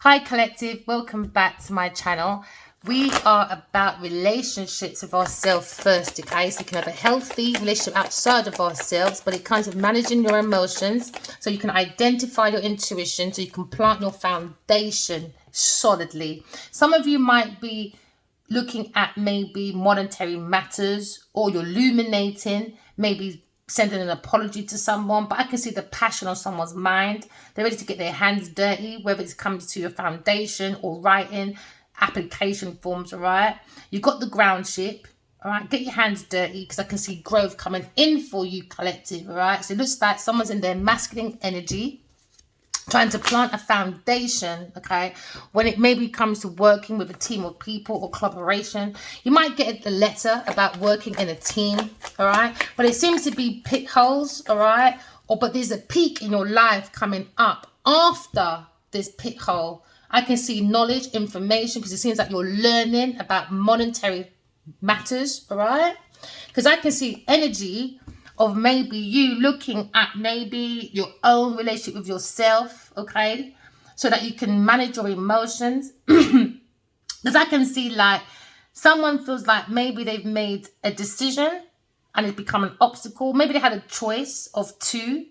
Hi collective, welcome back to my channel. We are about relationships with ourselves first, okay? So you can have a healthy relationship outside of ourselves, but it comes with managing your emotions so you can identify your intuition, so you can plant your foundation solidly. Some of you might be looking at maybe monetary matters, or you're illuminating, maybe sending an apology to someone, but I can see the passion on someone's mind. They're ready to get their hands dirty, whether it comes to your foundation or writing application forms. All right, you got the groundship. All right, get your hands dirty, because I can see growth coming in for you, collective. All right, so it looks like someone's in their masculine energy, trying to plant a foundation, okay? When it maybe comes to working with a team of people or collaboration, you might get a letter about working in a team, all right? But it seems to be pit holes, all right? But there's a peak in your life coming up after this pit hole. I can see knowledge, information, because it seems like you're learning about monetary matters, all right? Because I can see energy of maybe you looking at maybe your own relationship with yourself, okay, so that you can manage your emotions. Because I can see like someone feels like maybe they've made a decision and it's become an obstacle. Maybe they had a choice of two,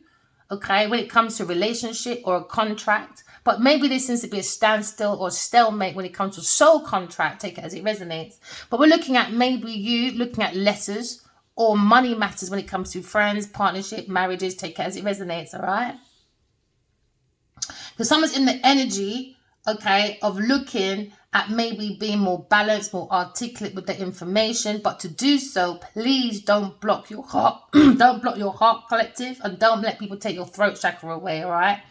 okay, when it comes to a relationship or a contract, but maybe there seems to be a standstill or stalemate when it comes to soul contract. Take it as it resonates. But we're looking at maybe you looking at letters or money matters when it comes to friends, partnership, marriages. Take it as it resonates, all right? Because someone's in the energy, okay, of looking at maybe being more balanced, more articulate with the information. But to do so, please don't block your heart. Don't block your heart, collective, and don't let people take your throat chakra away, all right?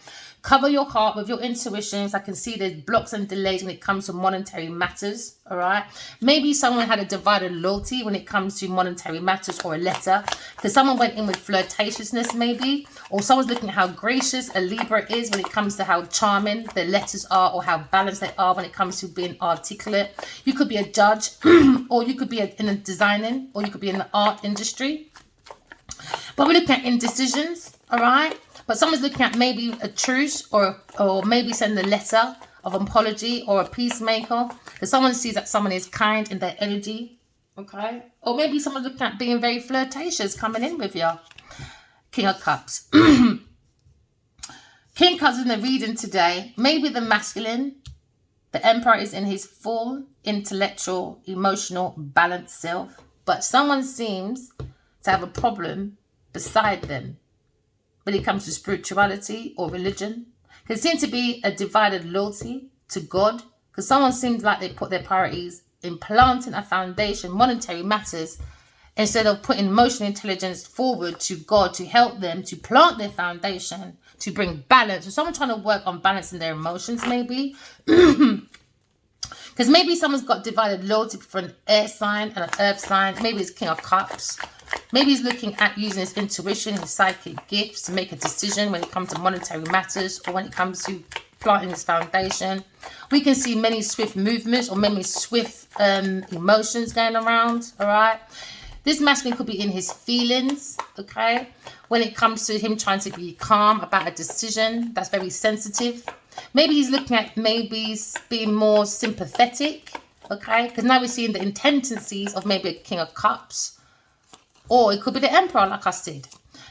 Cover your heart with your intuitions. I can see there's blocks and delays when it comes to monetary matters, all right? Maybe someone had a divided loyalty when it comes to monetary matters, or a letter, because someone went in with flirtatiousness maybe, or someone's looking at how gracious a Libra is when it comes to how charming their letters are, or how balanced they are when it comes to being articulate. You could be a judge, or you could be in a designing, or you could be in the art industry. But we're looking at indecisions, all right? But someone's looking at maybe a truce, or maybe send a letter of apology or a peacemaker. Because someone sees that someone is kind in their energy, okay? Or maybe someone's looking at being very flirtatious coming in with you. King of Cups. King Cups in the reading today. Maybe the masculine. The Emperor is in his full intellectual, emotional, balanced self. But someone seems to have a problem beside them when it comes to spirituality or religion. There seems to be a divided loyalty to God, because someone seems like they put their priorities in planting a foundation, monetary matters, instead of putting emotional intelligence forward to God to help them to plant their foundation, to bring balance. So someone trying to work on balancing their emotions maybe. Because maybe someone's got divided loyalty for an air sign and an earth sign. Maybe it's King of Cups. Maybe he's looking at using his intuition, his psychic gifts to make a decision when it comes to monetary matters, or when it comes to planting his foundation. We can see many swift movements or many swift emotions going around, all right? This masculine could be in his feelings, okay? When it comes to him trying to be calm about a decision that's very sensitive. Maybe he's looking at maybe being more sympathetic, okay? Because now we're seeing the intensities of maybe a King of Cups. Or it could be the Emperor, like I said.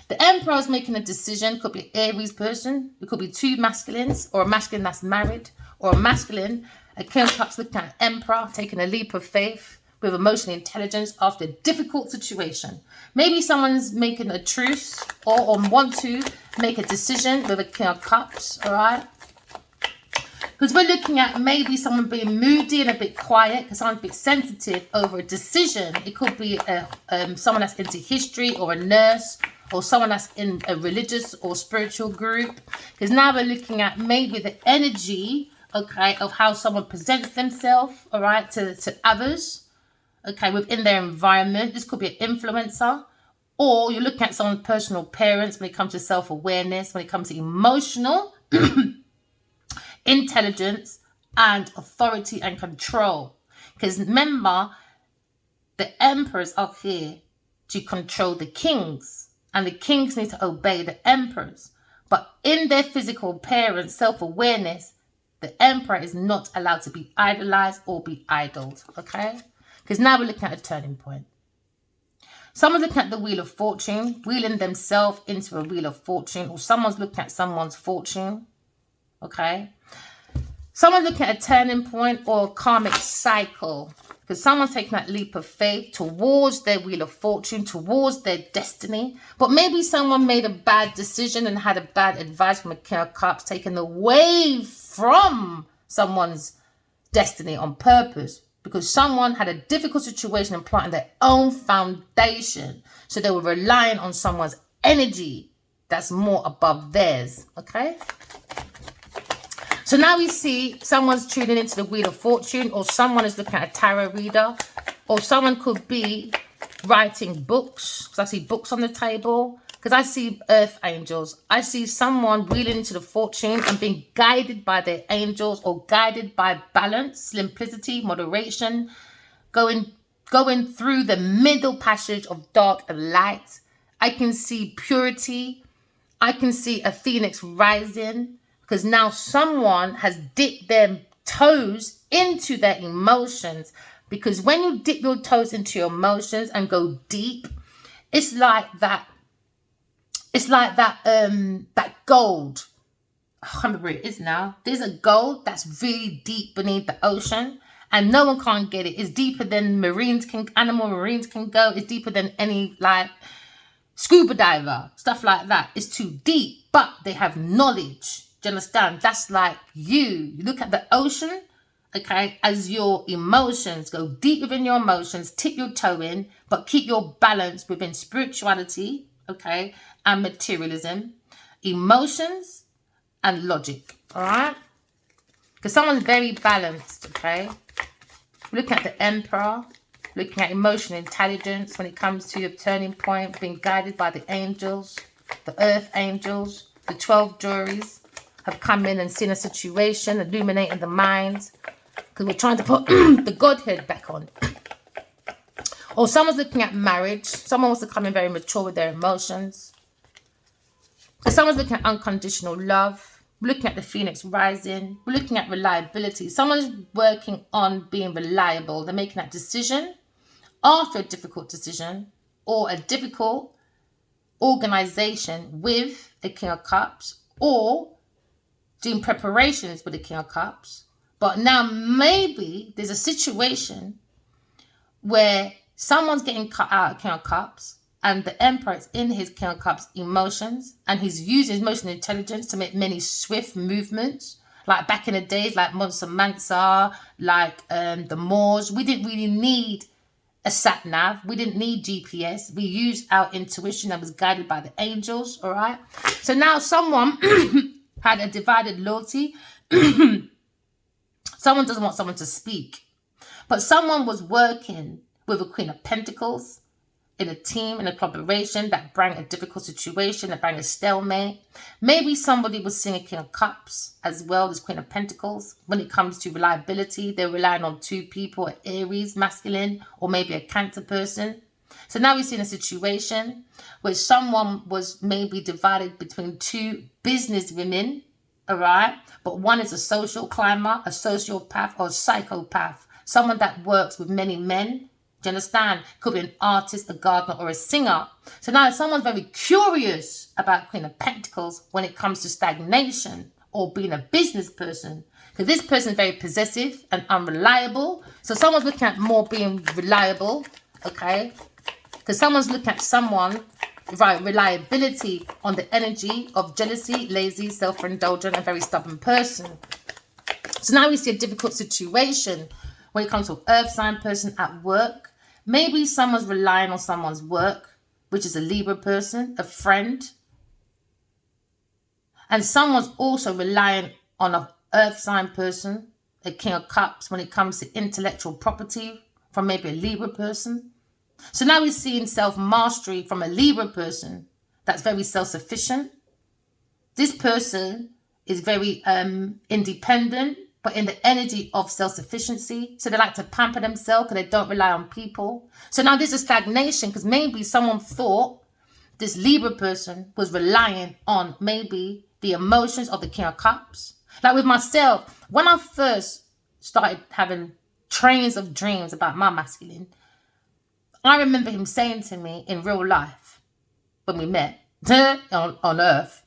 The Emperor is making a decision. Could be an Aries person. It could be two masculines, or a masculine that's married, or a masculine. A King of Cups looking at an Emperor, taking a leap of faith with emotional intelligence after a difficult situation. Maybe someone's making a truce, or want to make a decision with a King of Cups, all right? Because we're looking at maybe someone being moody and a bit quiet, because someone's a bit sensitive over a decision. It could be someone that's into history, or a nurse, or someone that's in a religious or spiritual group. Because now we're looking at maybe the energy, okay, of how someone presents themselves, all right, to others, okay, within their environment. This could be an influencer. Or you're looking at someone's personal parents when it comes to self-awareness, when it comes to emotional intelligence and authority and control. Because remember, the emperors are here to control the kings, and the kings need to obey the emperors. But in their physical appearance, self-awareness, The Emperor is not allowed to be idolized or be idled, okay? Because now we're looking at a turning point. Someone's looking at the Wheel of Fortune, wheeling themselves into a Wheel of Fortune, or someone's looking at someone's fortune, okay? Someone's looking at a turning point or a karmic cycle, because someone's taking that leap of faith towards their Wheel of Fortune, towards their destiny. But maybe someone made a bad decision and had a bad advice from a King of Cups, taken away from someone's destiny on purpose, because someone had a difficult situation and planting their own foundation. So they were relying on someone's energy that's more above theirs, okay? So now we see someone's tuning into the Wheel of Fortune, or someone is looking at a tarot reader, or someone could be writing books, because I see books on the table, because I see earth angels. I see someone wheeling into the fortune and being guided by their angels, or guided by balance, simplicity, moderation, going through the middle passage of dark and light. I can see purity. I can see a phoenix rising, because now someone has dipped their toes into their emotions. Because when you dip your toes into your emotions and go deep, it's like that that gold. I can't remember where it is now. There's a gold that's really deep beneath the ocean, and no one can't get it. It's deeper than animal marines can go. It's deeper than any like scuba diver, stuff like that. It's too deep, but they have knowledge. Do you understand? That's like you look at the ocean, okay, as your emotions. Go deep within your emotions, tip your toe in, but keep your balance within spirituality, okay, and materialism, emotions, and logic, all right? Because someone's very balanced, okay? Looking at the Emperor, looking at emotional intelligence when it comes to your turning point, being guided by the angels, the earth angels, the 12 juries have come in and seen a situation, illuminating the mind, because we're trying to put the Godhead back on. Or someone's looking at marriage. Someone wants to come in very mature with their emotions. So someone's looking at unconditional love. We're looking at the phoenix rising. We're looking at reliability. Someone's working on being reliable. They're making that decision after a difficult decision or a difficult organization with the King of Cups, or doing preparations with the King of Cups. But now maybe there's a situation where someone's getting cut out of King of Cups, and the Emperor is in his King of Cups emotions, and he's using his emotional intelligence to make many swift movements. Like back in the days, like Monster Mansa, like the Moors. We didn't really need a sat nav. We didn't need GPS. We used our intuition that was guided by the angels, all right? So now someone had a divided loyalty. Someone doesn't want someone to speak. But someone was working with a Queen of Pentacles in a team, in a collaboration that brought a difficult situation, that brought a stalemate. Maybe somebody was seeing a King of Cups as well as Queen of Pentacles. When it comes to reliability, they're relying on two people, an Aries, masculine, or maybe a Cancer person. So now we're seeing a situation where someone was maybe divided between two business women, all right? But one is a social climber, a sociopath, or a psychopath. Someone that works with many men. Do you understand? Could be an artist, a gardener, or a singer. So now someone's very curious about Queen of Pentacles when it comes to stagnation or being a business person. Because this person is very possessive and unreliable. So someone's looking at more being reliable, okay? Because someone's looking at someone, right, reliability on the energy of jealousy, lazy, self-indulgent, and very stubborn person. So now we see a difficult situation when it comes to an earth sign person at work. Maybe someone's relying on someone's work, which is a Libra person, a friend. And someone's also relying on an earth sign person, a King of Cups, when it comes to intellectual property from maybe a Libra person. So now we're seeing self-mastery from a Libra person that's very self-sufficient. This person is very independent, but in the energy of self-sufficiency. So they like to pamper themselves because they don't rely on people. So now there's a stagnation because maybe someone thought this Libra person was relying on maybe the emotions of the King of Cups. Like with myself, when I first started having trains of dreams about my masculine, I remember him saying to me in real life, when we met on Earth,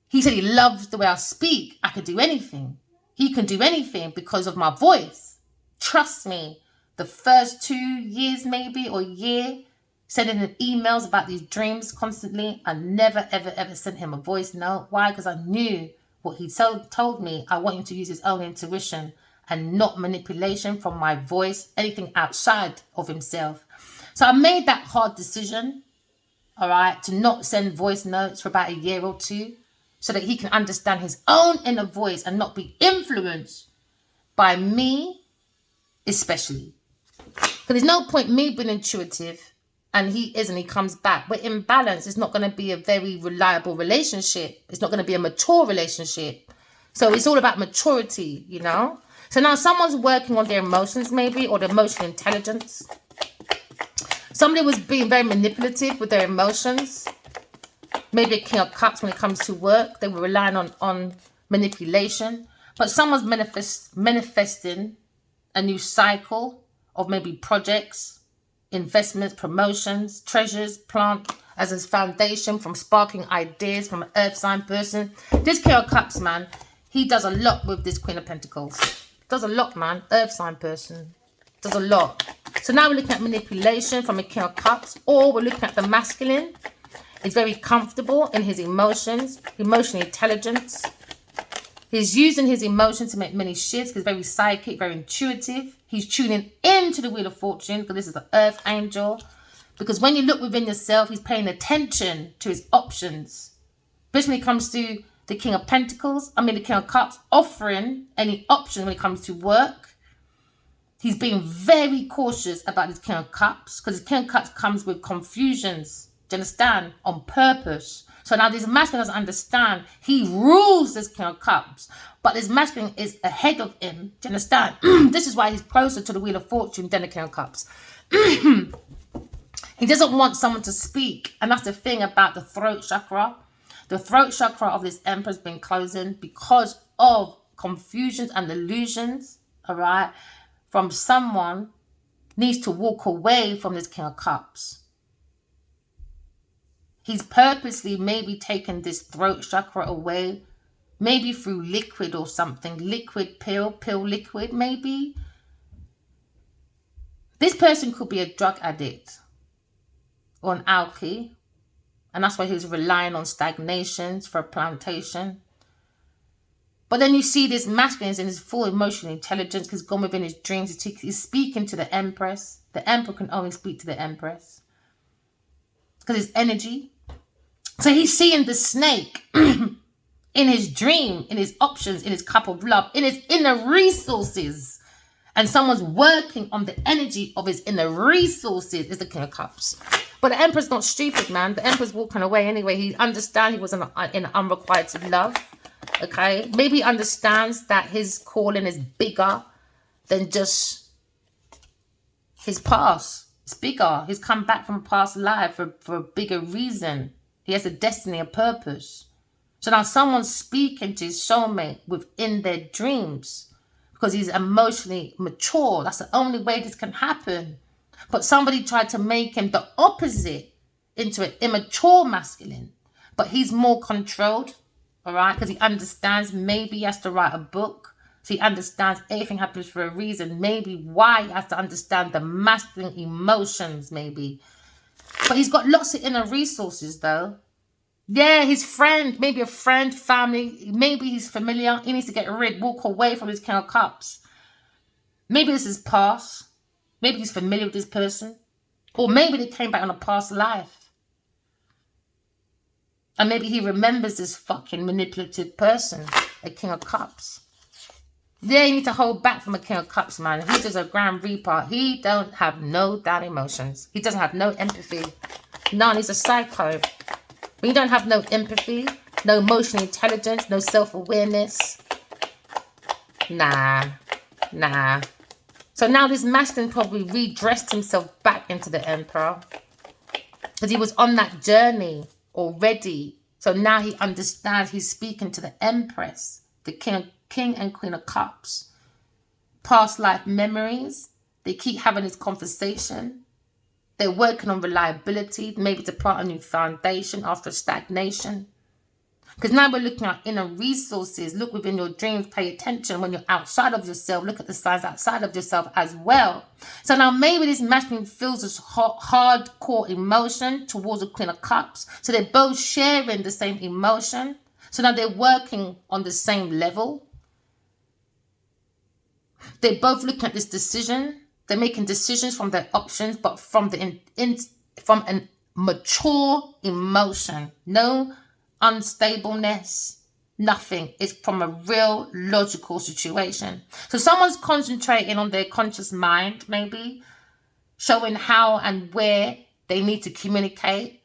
he said he loves the way I speak. I could do anything. He can do anything because of my voice. Trust me, the first 2 years maybe, or year, sending him emails about these dreams constantly, I never, ever, ever sent him a voice note. Why? Because I knew what he told me. I want him to use his own intuition and not manipulation from my voice, anything outside of himself. So I made that hard decision, all right, to not send voice notes for about a year or two so that he can understand his own inner voice and not be influenced by me, especially. Because there's no point me being intuitive and he isn't, he comes back. We're in balance. It's not going to be a very reliable relationship. It's not going to be a mature relationship. So it's all about maturity, you know. So now someone's working on their emotions maybe, or their emotional intelligence. Somebody was being very manipulative with their emotions. Maybe a King of Cups when it comes to work. They were relying on manipulation. But someone's manifesting a new cycle of maybe projects, investments, promotions, treasures, plant as a foundation from sparking ideas from an earth sign person. This King of Cups, man, he does a lot with this Queen of Pentacles. Does a lot, man. Earth sign person. Does a lot. So now we're looking at manipulation from a King of Cups, or we're looking at the masculine. He's very comfortable in his emotions, emotional intelligence. He's using his emotions to make many shifts. He's very psychic, very intuitive. He's tuning into the Wheel of Fortune because this is the Earth Angel. Because when you look within yourself, he's paying attention to his options. Especially when it comes to the King of Pentacles, the King of Cups, offering any option when it comes to work. He's being very cautious about his King of Cups because his King of Cups comes with confusions. Do you understand? On purpose. So now this masculine doesn't understand. He rules this King of Cups, but this masculine is ahead of him. Do you understand? This is why he's closer to the Wheel of Fortune than the King of Cups. He doesn't want someone to speak. And that's the thing about the throat chakra. The throat chakra of this Emperor has been closing because of confusions and illusions. All right. From someone needs to walk away from this King of Cups. He's purposely maybe taken this throat chakra away, maybe through liquid or something, liquid pill liquid maybe. This person could be a drug addict or an alky, and that's why he's relying on stagnations for a plantation. But then you see this masculine is in his full emotional intelligence. He's gone within his dreams. He's speaking to the Empress. The Emperor can only speak to the Empress because his energy. So he's seeing the snake in his dream, in his options, in his cup of love, in his inner resources. And someone's working on the energy of his inner resources is the King of Cups. But the Emperor's not stupid, man. The Emperor's walking away anyway. He understands he was in unrequited love. Okay, maybe he understands that his calling is bigger than just his past. It's bigger. He's come back from a past life for a bigger reason. He has a destiny, a purpose. So now someone's speaking to his soulmate within their dreams because he's emotionally mature. That's the only way this can happen. But somebody tried to make him the opposite into an immature masculine. But he's more controlled. All right, because he understands maybe he has to write a book. So he understands everything happens for a reason. Maybe why he has to understand the masculine emotions, maybe. But he's got lots of inner resources, though. Yeah, his friend, maybe a friend, family. Maybe he's familiar. He needs to walk away from his King of Cups. Maybe this is past. Maybe he's familiar with this person. Or maybe they came back on a past life. And maybe he remembers this fucking manipulative person, a King of Cups. Yeah, you need to hold back from a King of Cups, man. He's just a Grand Reaper. He don't have no damn emotions. He doesn't have no empathy. None. He's a psycho. When you don't have no empathy, no emotional intelligence, no self-awareness. Nah. So now this masculine probably redressed himself back into the Emperor. Because he was on that journey already. So now he understands he's speaking to the Empress. the King and Queen of Cups. Past life memories. They keep having this conversation. They're working on reliability, maybe to plant a new foundation after stagnation. Because now we're looking at inner resources. Look within your dreams. Pay attention when you're outside of yourself. Look at the signs outside of yourself as well. So now maybe this masculine feels this hardcore emotion towards the Queen of Cups. So they're both sharing the same emotion. So now they're working on the same level. They're both looking at this decision. They're making decisions from their options, but from from a mature emotion. No unstableness, nothing. It's from a real logical situation. So someone's concentrating on their conscious mind, maybe showing how and where they need to communicate.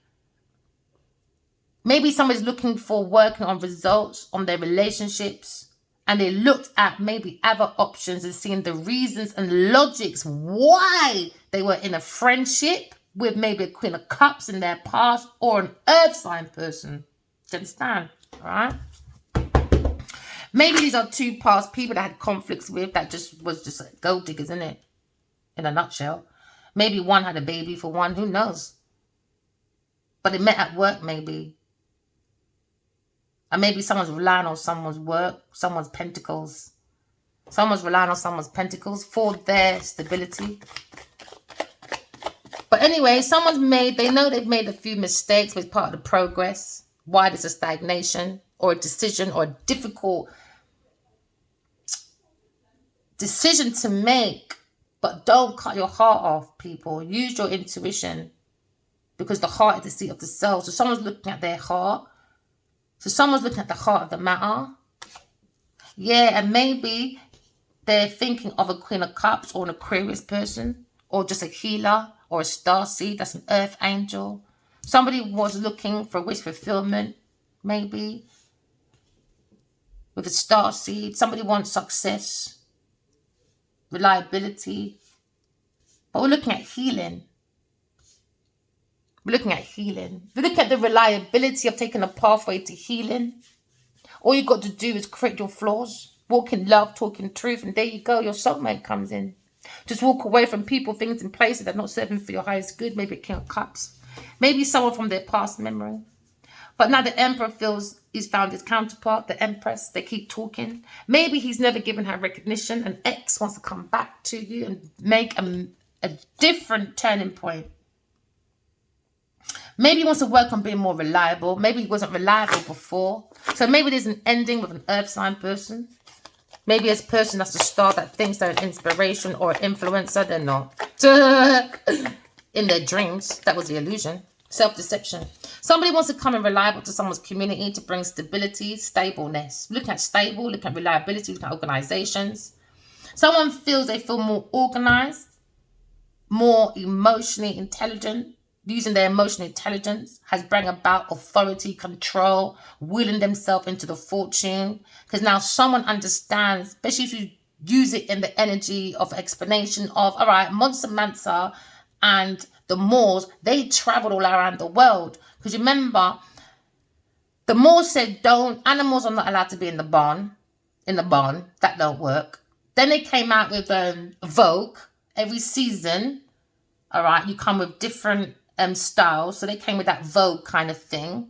Maybe somebody's looking for working on results on their relationships, and they looked at maybe other options and seeing the reasons and logics why they were in a friendship with maybe a Queen of Cups in their past or an earth sign person. Do you understand? All right. Maybe these are two past people that had conflicts with that was just like gold diggers, isn't it? In a nutshell. Maybe one had a baby for one, who knows? But they met at work maybe. And maybe someone's relying on someone's work, someone's pentacles. Someone's relying on someone's pentacles for their stability. But anyway, they know they've made a few mistakes as part of the progress. Why there's a stagnation or a decision or a difficult decision to make. But don't cut your heart off, people. Use your intuition, because the heart is the seat of the soul. So someone's looking at their heart. So someone's looking at the heart of the matter. Yeah, and maybe they're thinking of a Queen of Cups or an Aquarius person, or just a healer or a starseed. That's an earth angel. Somebody was looking for wish fulfillment, maybe, with a starseed. Somebody wants success, reliability. But we're looking at healing. We're looking at healing. If you look at the reliability of taking a pathway to healing, all you've got to do is correct your flaws, walk in love, talk in truth, and there you go. Your soulmate comes in. Just walk away from people, things, and places that are not serving for your highest good. Maybe a King of Cups. Maybe someone from their past memory. But now the Emperor feels he's found his counterpart, the Empress. They keep talking. Maybe he's never given her recognition. An ex wants to come back to you and make a different turning point. Maybe he wants to work on being more reliable. Maybe he wasn't reliable before. So maybe there's an ending with an earth sign person. Maybe this person has to start that thinks they're an inspiration or an influencer. They're not. In their dreams. That was the illusion. Self-deception. Somebody wants to come in reliable to someone's community to bring stability, stableness. Look at stable, look at reliability, look at organizations. Someone feels they feel more organized, more emotionally intelligent. Using their emotional intelligence has brought about authority, control, willing themselves into the fortune. Because now someone understands, especially if you use it in the energy of explanation of, all right, Monster Mansa and the Moors, they traveled all around the world. Because remember, the Moors said, animals are not allowed to be in the barn. That don't work. Then they came out with Vogue. Every season, all right, you come with different styles. So they came with that Vogue kind of thing.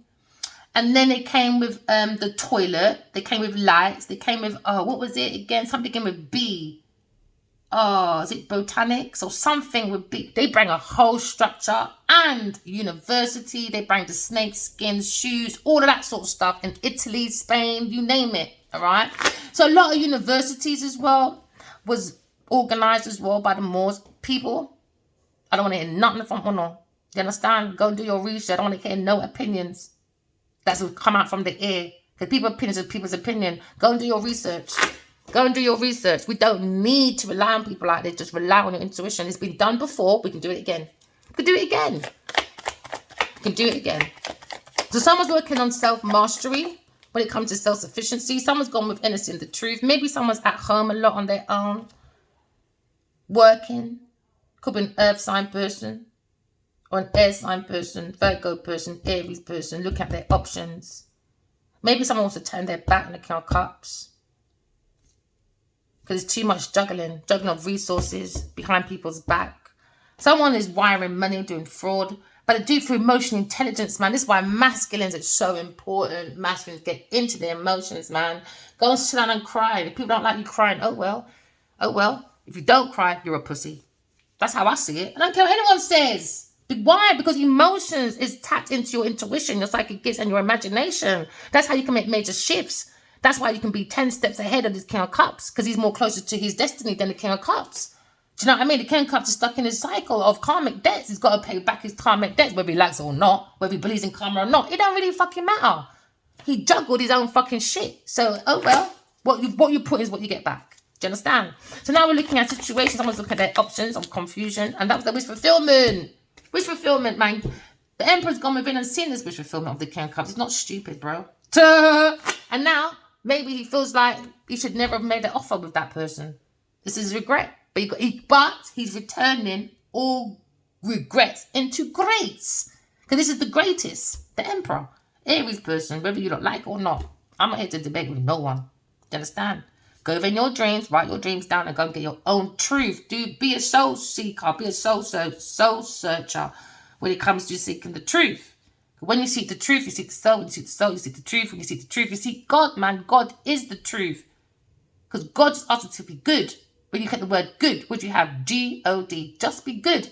And then they came with the toilet. They came with lights. They came with, what was it again? Something came with B. Is it botanics or something with B? They bring a whole structure and university. They bring the snake skins, shoes, all of that sort of stuff in Italy, Spain, you name it. All right. So a lot of universities as well was organized as well by the Moors. People, I don't want to hear nothing from no. You understand? Go do your research. I don't want to hear no opinions. That's what come out from the ear. Because people's opinions are people's opinion. Go and do your research. Go and do your research. We don't need to rely on people like this. Just rely on your intuition. It's been done before. We can do it again. We can do it again. We can do it again. So someone's working on self-mastery when it comes to self-sufficiency. Someone's gone with innocence and the truth. Maybe someone's at home a lot on their own. Working. Could be an earth sign person. Or an air sign person. Virgo person. Aries person. Look at their options. Maybe someone wants to turn their back on the King of Cups. Because it's too much juggling of resources behind people's back. Someone is wiring money, doing fraud, but they do it through emotional intelligence, man. This is why masculines are so important. Masculines get into their emotions, man. Go and sit down and cry. If people don't like you crying, oh well. Oh well. If you don't cry, you're a pussy. That's how I see it. I don't care what anyone says. Why? Because emotions is tapped into your intuition, your psychic gifts, and your imagination. That's how you can make major shifts. That's why you can be 10 steps ahead of this King of Cups, because he's more closer to his destiny than the King of Cups. Do you know what I mean? The King of Cups is stuck in his cycle of karmic debts. He's got to pay back his karmic debts, whether he likes it or not, whether he believes in karma or not. It don't really fucking matter. He juggled his own fucking shit. So, oh well, what you put is what you get back. Do you understand? So now we're looking at situations. Someone's looking at their options of confusion, and that was the wish fulfillment. Wish fulfillment, man. The Emperor's gone within and seen this wish fulfillment of the King of Cups. He's not stupid, bro. And now maybe he feels like he should never have made an offer with that person. This is regret. But he's returning all regrets into grace. Because this is the greatest. The Emperor. Aries person, whether you don't like it or not. I'm not here to debate with no one. Do you understand? Go within your dreams, write your dreams down, and go and get your own truth. Be a soul seeker, be a soul searcher when it comes to seeking the truth. When you seek the truth, you seek the soul. When you seek the soul, you seek the truth. When you seek the truth, you seek God, man. God is the truth. Because God just asked us to be good. When you get the word good, would you have G-O-D? Just be good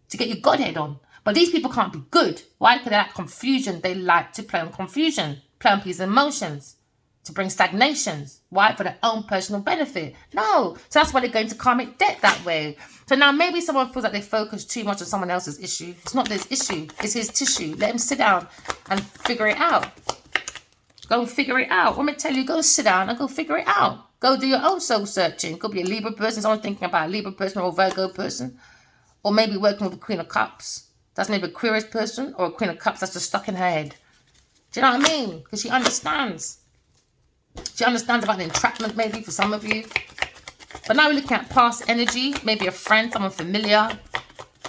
to get your Godhead on. But these people can't be good. Why? Because they like confusion. They like to play on confusion, play on people's emotions, to bring stagnations. Why? For their own personal benefit. No. So that's why they're going to karmic debt that way. So now maybe someone feels like they focus too much on someone else's issue. It's not his issue. It's his tissue. Let him sit down and figure it out. Go and figure it out. Let me tell you, go sit down and go figure it out. Go do your own soul searching. Could be a Libra person. Someone thinking about a Libra person or a Virgo person. Or maybe working with a Queen of Cups. That's maybe a Aquarius person or a Queen of Cups that's just stuck in her head. Do you know what I mean? Because she understands. She understands about the entrapment maybe for some of you. But now we're looking at past energy. Maybe a friend, someone familiar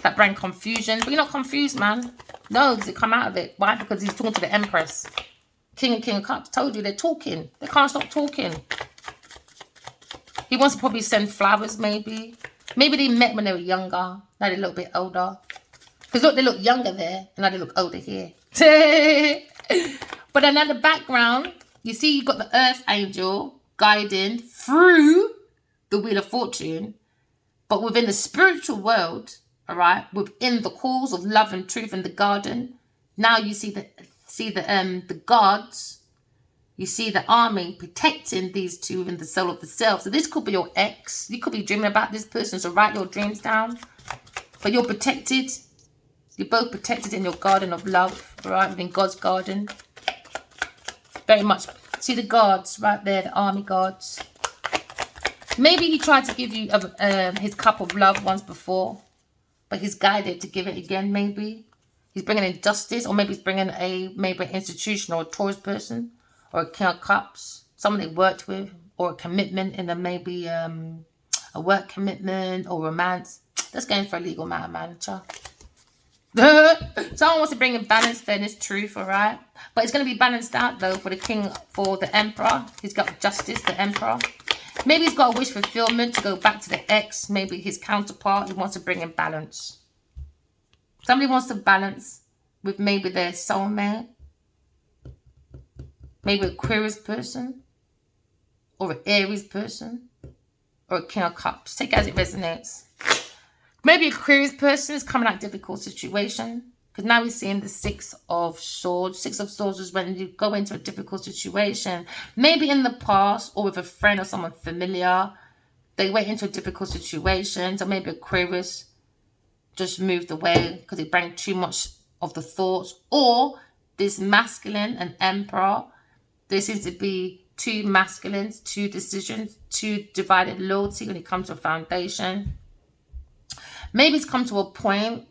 that bring confusion. But you're not confused, man. No, because you come out of it. Why? Because he's talking to the Empress. King and King of Cups. Told you, they're talking. They can't stop talking. He wants to probably send flowers maybe. Maybe they met when they were younger. Now they're a little bit older. Because look, they look younger there. And now they look older here. But another background. You see, you've got the Earth Angel guiding through the Wheel of Fortune. But within the spiritual world, all right, within the halls of love and truth in the garden, now you see the gods. You see the army protecting these two within the soul of the self. So this could be your ex. You could be dreaming about this person. So write your dreams down. But you're protected. You're both protected in your garden of love, all right, within God's garden. Very much. See the guards right there, the army guards. Maybe he tried to give you his cup of love once before, but he's guided to give it again. Maybe he's bringing in justice, or maybe he's bringing maybe an institution or a Taurus person or a King of Cups, someone they worked with, or a commitment in maybe a work commitment or romance. Let's go in for a legal matter, manager. Someone wants to bring in balance, fairness, truth, all right? But it's going to be balanced out, though, for the king, for the emperor. He's got justice, the emperor. Maybe he's got a wish fulfillment to go back to the ex, maybe his counterpart. He wants to bring in balance. Somebody wants to balance with maybe their soulmate. Maybe an Aquarius person. Or an Aries person. Or a King of Cups. Take it as it resonates. Maybe a Aquarius person is coming out of a difficult situation. Because now we're seeing the Six of Swords. Six of Swords is when you go into a difficult situation. Maybe in the past or with a friend or someone familiar. They went into a difficult situation. So maybe Aquarius just moved away because it brought too much of the thoughts. Or this masculine and emperor. There seems to be two masculines, two decisions, two divided loyalty when it comes to a foundation. Maybe it's come to a point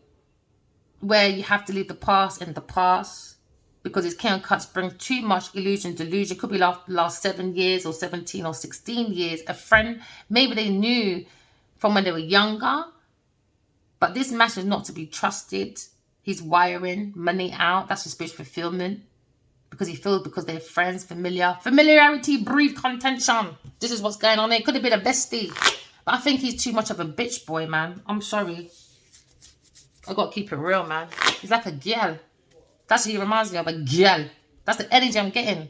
where you have to leave the past in the past because his King of Cups brings too much illusion, delusion. Could be last 7 years or 17 or 16 years. A friend, maybe they knew from when they were younger, but this match is not to be trusted. He's wiring money out. That's his spiritual fulfillment because he feels because they're friends, familiarity breed contention. This is what's going on there. Could have been a bestie, but I think he's too much of a bitch boy, man. I'm sorry. I got to keep it real, man. He's like a girl. That's what he reminds me of, a girl. That's the energy I'm getting.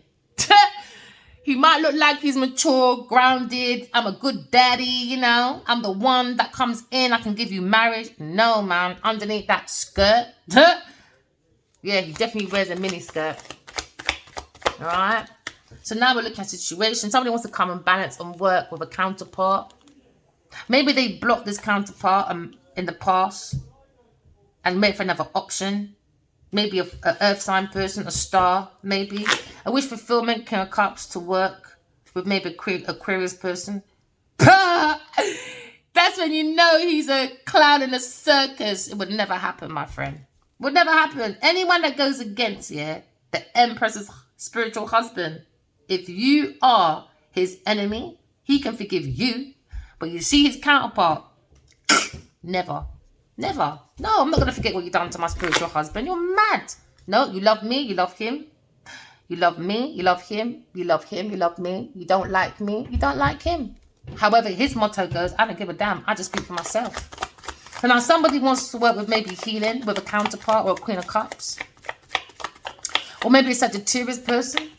He might look like he's mature, grounded. I'm a good daddy, you know. I'm the one that comes in. I can give you marriage. No, man. Underneath that skirt. Yeah, he definitely wears a mini skirt. All right. So now we're looking at situation. Somebody wants to come and balance and work with a counterpart. Maybe they blocked this counterpart in the past and wait for another option. Maybe a earth sign person, a star, maybe. A wish fulfillment, King of Cups, to work with maybe Aquarius person. That's when you know he's a clown in a circus. It would never happen, my friend. Would never happen. Anyone that goes against, the Empress's spiritual husband, if you are his enemy, he can forgive you. But you see his counterpart, never. Never. No, I'm not going to forget what you done to my spiritual husband. You're mad. No, you love me. You love him. You love me. You love him. You love him. You love me. You don't like me. You don't like him. However, his motto goes, I don't give a damn. I just speak for myself. So now somebody wants to work with maybe healing with a counterpart or a Queen of Cups. Or maybe a Sagittarius person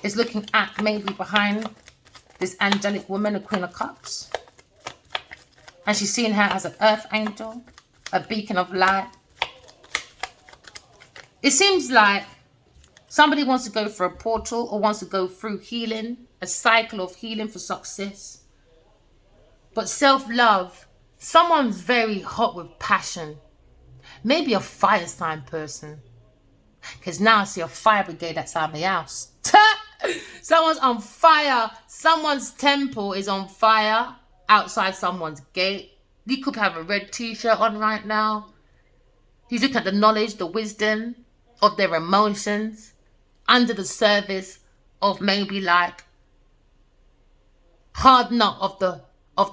is looking at maybe behind this angelic woman, a Queen of Cups. And she's seeing her as an earth angel. A beacon of light. It seems like somebody wants to go for a portal or wants to go through healing, a cycle of healing for success. But self-love, someone's very hot with passion. Maybe a fire sign person. Because now I see a fire brigade outside my house. Someone's on fire. Someone's temple is on fire outside someone's gate. He could have a red t-shirt on right now. He's looking at the knowledge, the wisdom of their emotions under the service of maybe like hard knot of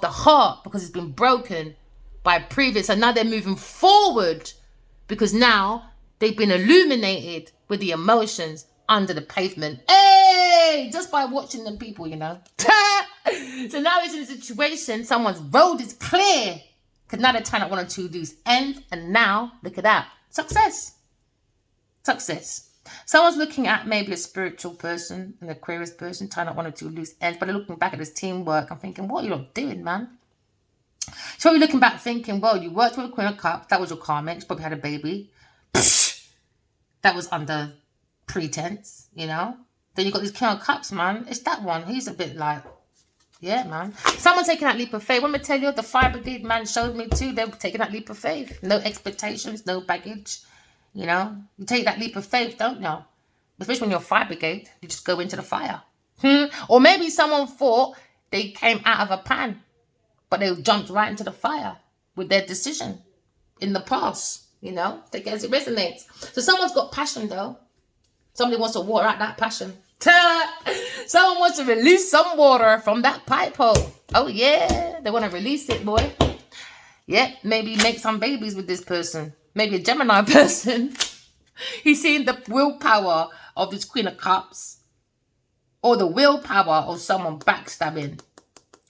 the heart because it's been broken by previous. And now they're moving forward because now they've been illuminated with the emotions under the pavement. Hey! Just by watching them people, you know. So now it's in a situation, someone's road is clear. Because now they're tying up 1 or 2 loose ends. And now, look at that. Success. Success. Someone's looking at maybe a spiritual person, an Aquarius person, tying up 1 or 2 loose ends. But they're looking back at this teamwork and thinking, what are you lot doing, man? So you're looking back thinking, well, you worked with a Queen of Cups. That was your karmic. You probably had a baby. That was under pretense, you know. Then you got this King of Cups, man. It's that one. He's a bit like... yeah, man. Someone taking that leap of faith. Let me tell you, the fire brigade man showed me too. They were taking that leap of faith. No expectations, no baggage. You know, you take that leap of faith, don't you? Especially when you're fire brigade, you just go into the fire. Or maybe someone thought they came out of a pan, but they jumped right into the fire with their decision in the past. You know, take it as it resonates. So someone's got passion though. Somebody wants to water out that passion. Someone wants to release some water from that pipe hole. Oh yeah, they want to release it, boy. Yeah, maybe make some babies with this person. Maybe a Gemini person. He's seeing the willpower of this Queen of Cups. Or the willpower of someone backstabbing.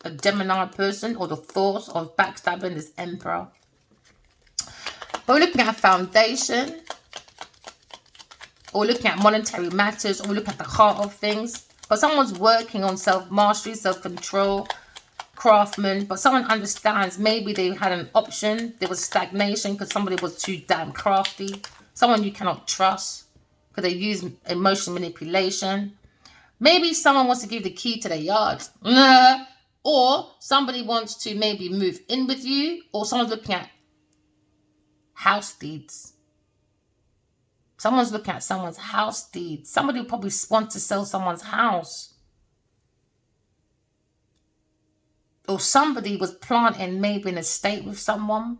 A Gemini person or the thoughts of backstabbing this Emperor. But we're looking at a foundation. Or looking at monetary matters, or looking at the heart of things. But someone's working on self-mastery, self-control, craftsman. But someone understands maybe they had an option. There was stagnation because somebody was too damn crafty. Someone you cannot trust because they use emotional manipulation. Maybe someone wants to give the key to their yard. Or somebody wants to maybe move in with you. Or someone's looking at house deeds. Someone's looking at someone's house deed. Somebody will probably want to sell someone's house. Or somebody was planting maybe an estate with someone.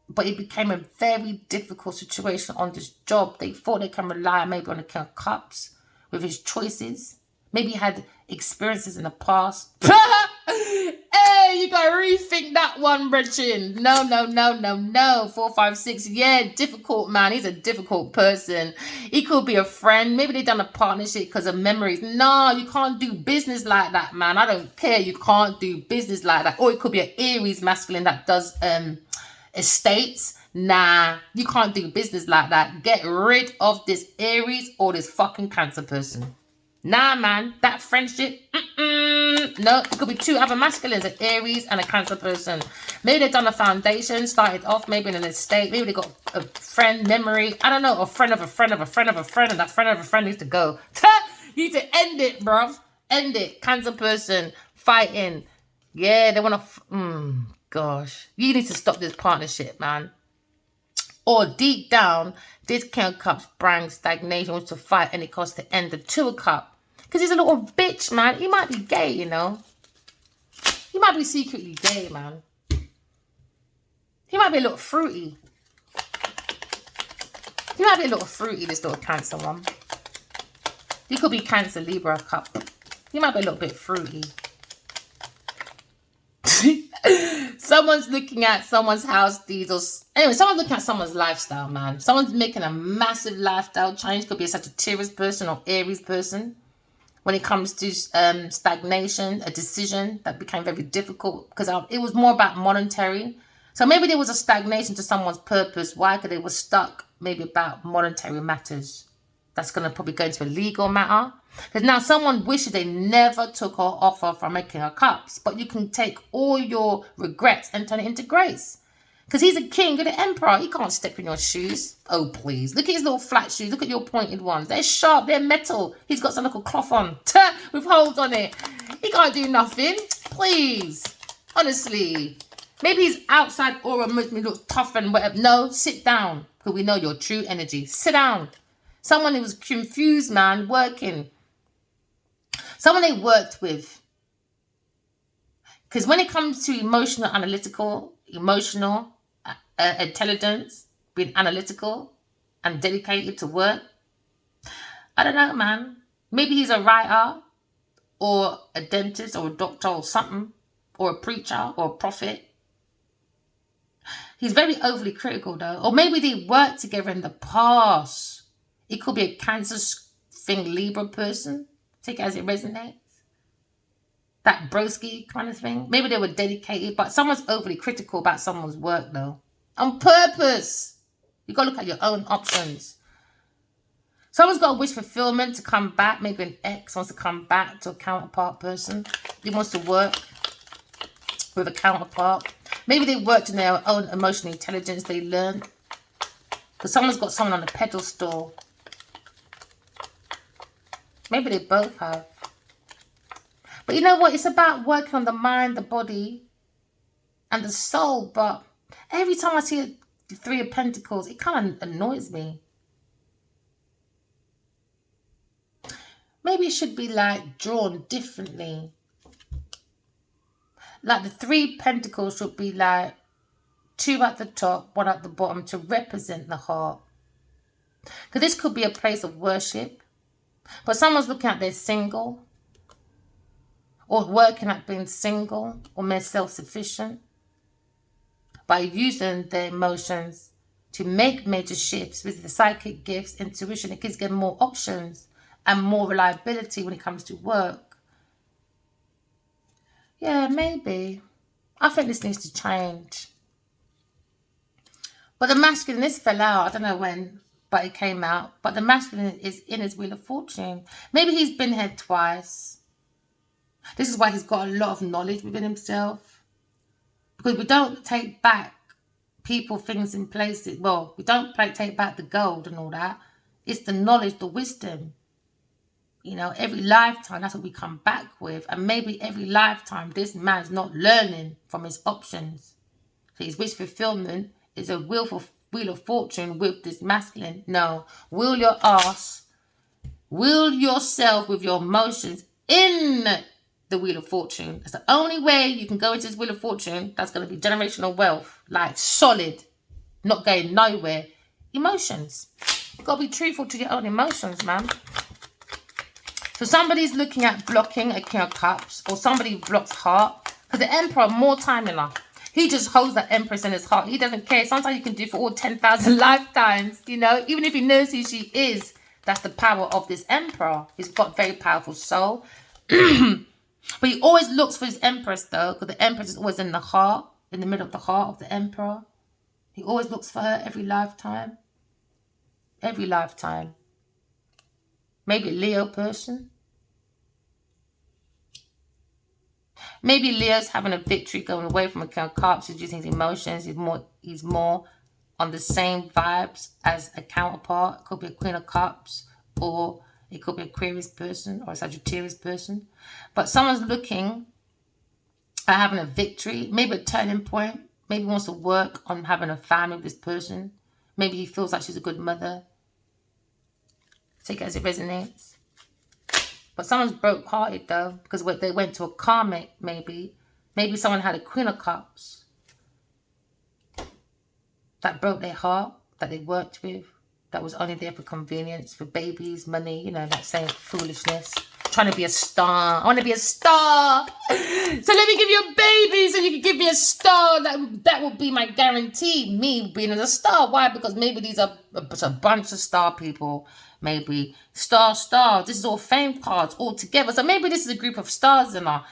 But it became a very difficult situation on this job. They thought they can rely maybe on the King of Cups with his choices. Maybe he had experiences in the past. Hey, You gotta rethink that one, Bretchin. No. 4, 5, 6. Yeah, difficult, man. He's a difficult person. He could be a friend. Maybe they done a partnership because of memories. No, you can't do business like that, man. I don't care. You can't do business like that. Or it could be an Aries masculine that does estates. Nah, you can't do business like that. Get rid of this Aries or this fucking Cancer person. Nah, man, that friendship, no, it could be two other masculines, an Aries and a Cancer person. Maybe they've done a foundation, started off maybe in an estate, maybe they got a friend memory, I don't know, a friend of a friend of a friend of a friend, and that friend of a friend needs to go. You need to end it, bruv. End it. Cancer person, fighting. Yeah, they want to, gosh. You need to stop this partnership, man. Or deep down, this King of Cups brings stagnation, wants to fight any cost to end the Two of Cups. Because he's a little bitch, man. He might be gay, you know. He might be secretly gay, man. He might be a little fruity. He might be a little fruity, this little Cancer one. He could be Cancer, Libra cup. He might be a little bit fruity. Someone's looking at someone's house deeds, or anyway, someone's looking at someone's lifestyle, man. Someone's making a massive lifestyle change. Could be a Sagittarius person or Aries person. When it comes to stagnation, a decision that became very difficult because it was more about monetary. So maybe there was a stagnation to someone's purpose. Why? Because they were stuck maybe about monetary matters. That's going to probably go into a legal matter. Because now someone wishes they never took our offer from a King of Cups. But you can take all your regrets and turn it into grace. Because he's a king, you're the emperor. He can't step in your shoes. Oh, please. Look at his little flat shoes. Look at your pointed ones. They're sharp. They're metal. He's got some little cloth on with holes on it. He can't do nothing. Please. Honestly. Maybe his outside aura makes me look tough and whatever. No, sit down. Because we know your true energy. Sit down. Someone who was confused, man, working. Someone they worked with. Because when it comes to emotional intelligence, being analytical and dedicated to work, I don't know, man. Maybe he's a writer or a dentist or a doctor or something, or a preacher or a prophet. He's very overly critical, though. Or maybe they worked together in the past. It could be a Cancer thing, Libra person. Take it as it resonates. That broski kind of thing. Maybe they were dedicated, but someone's overly critical about someone's work, though. On purpose. You got to look at your own options. Someone's got a wish fulfillment to come back. Maybe an ex wants to come back to a counterpart person. He wants to work with a counterpart. Maybe they worked in their own emotional intelligence they learned. Because someone's got someone on a pedestal. Maybe they both have. But you know what? It's about working on the mind, the body, and the soul. But every time I see the Three of Pentacles, it kind of annoys me. Maybe it should be like drawn differently. Like the Three Pentacles should be like 2 at the top, 1 at the bottom to represent the heart. Because this could be a place of worship. But someone's looking at they're single. Or working at being single. Or more self-sufficient. By using their emotions to make major shifts with the psychic gifts, intuition. It gives them more options and more reliability when it comes to work. Yeah, maybe. I think this needs to change. But the masculine, this fell out. I don't know when, but it came out. But the masculine is in his Wheel of Fortune. Maybe he's been here twice. This is why he's got a lot of knowledge within himself. Because we don't take back people, things, and places. Well, we don't take back the gold and all that. It's the knowledge, the wisdom. You know, every lifetime, that's what we come back with. And maybe every lifetime, this man's not learning from his options. So his wish fulfillment is a Wheel of Fortune with this masculine. No, will your ass, will yourself with your emotions in the Wheel of Fortune. That's the only way you can go into this Wheel of Fortune. That's going to be generational wealth, like solid, not going nowhere. Emotions. You've got to be truthful to your own emotions, man. So somebody's looking at blocking a King of Cups, or somebody blocks heart, Because the Emperor, more time in her. He just holds that Empress in his heart. He doesn't care. Sometimes you can do for all 10,000 lifetimes, you know. Even if he knows who she is, that's the power of this Emperor. He's got very powerful soul. But he always looks for his Empress, though, because the Empress is always in the heart, in the middle of the heart of the Emperor. He always looks for her every lifetime. Every lifetime. Maybe a Leo person. Maybe Leo's having a victory going away from a King of Cups. He's using his emotions. He's more on the same vibes as a counterpart. It could be a Queen of Cups, or it could be a Aquarius person or a Sagittarius person. But someone's looking at having a victory, maybe a turning point. Maybe he wants to work on having a family with this person. Maybe he feels like she's a good mother. Take it as it resonates. But someone's broke-hearted, though, because they went to a karmic, maybe. Maybe someone had a Queen of Cups that broke their heart, that they worked with, that was only there for convenience, for babies, money, you know, that same foolishness. Trying to be a star. I want to be a star. So let me give you a baby so you can give me a star. That would be my guarantee, me being a star. Why? Because maybe these are a bunch of star people. Maybe star. This is all fame cards all together. So maybe this is a group of stars and all.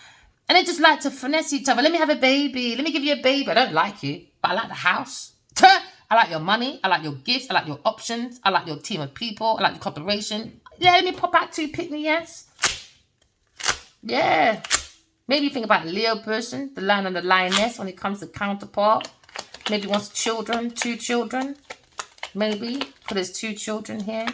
And they just like to finesse each other. Let me have a baby. Let me give you a baby. I don't like you, but I like the house. I like your money. I like your gifts. I like your options. I like your team of people. I like your cooperation. Yeah, let me pop out 2 pick me, yes. Yeah. Maybe you think about a Leo person, the lion and the lioness when it comes to counterpart. Maybe wants children, 2 children. Maybe, because there's 2 children here.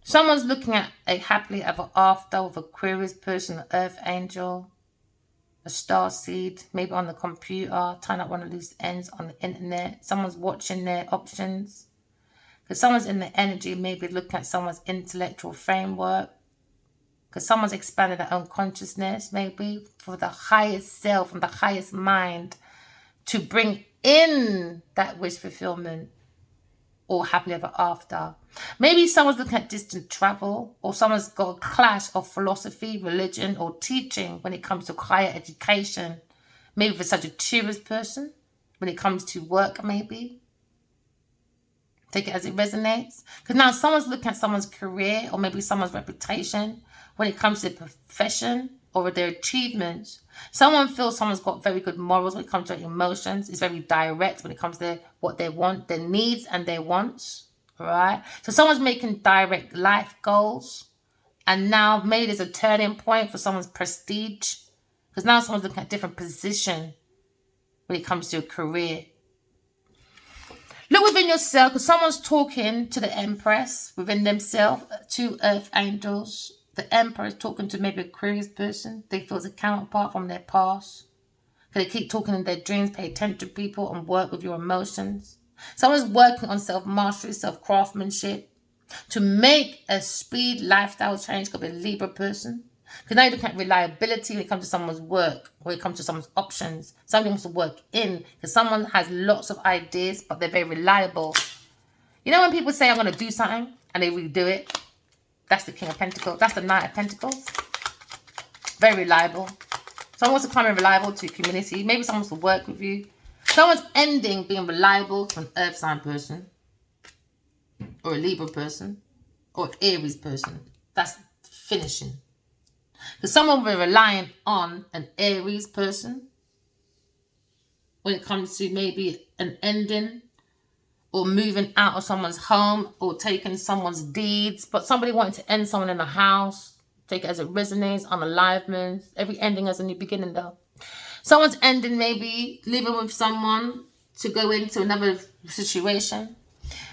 Someone's looking at a happily ever after with Aquarius person, an earth angel, a star seed, maybe on the computer, tying up one of loose ends on the internet. Someone's watching their options. Because someone's in the energy, maybe looking at someone's intellectual framework. Because someone's expanded their own consciousness, maybe, for the highest self and the highest mind to bring in that wish fulfillment or happily ever after. Maybe someone's looking at distant travel, or someone's got a clash of philosophy, religion, or teaching when it comes to higher education. Maybe for such a Sagittarius person, when it comes to work, maybe. Take it as it resonates. Because now someone's looking at someone's career, or maybe someone's reputation, when it comes to their profession or their achievements. Someone feels someone's got very good morals when it comes to their emotions. It's very direct when it comes to what they want, their needs and their wants. Right? So someone's making direct life goals. And now maybe there's a turning point for someone's prestige. Because now someone's looking at different position when it comes to a career. Look within yourself, because someone's talking to the Empress within themselves, 2 earth angels. The Emperor is talking to maybe a Aquarius person. They feel a counterpart from their past. Because they keep talking in their dreams, pay attention to people and work with your emotions. Someone's working on self-mastery, self-craftsmanship to make a speed lifestyle change. Could be a Libra person. Because now you're looking at reliability when it comes to someone's work, when it comes to someone's options. Somebody wants to work in, because someone has lots of ideas, but they're very reliable. You know when people say, I'm going to do something, and they really do it? That's the King of Pentacles. That's the Knight of Pentacles. Very reliable. Someone wants to come in reliable to your community. Maybe someone wants to work with you. Someone's ending being reliable to an earth sign person, or a Libra person, or an Aries person. That's finishing. Because someone will be relying on an Aries person when it comes to maybe an ending, or moving out of someone's home, or taking someone's deeds. But somebody wanting to end someone in a house, take it as it resonates, unalivement. Every ending has a new beginning, though. Someone's ending maybe living with someone to go into another situation.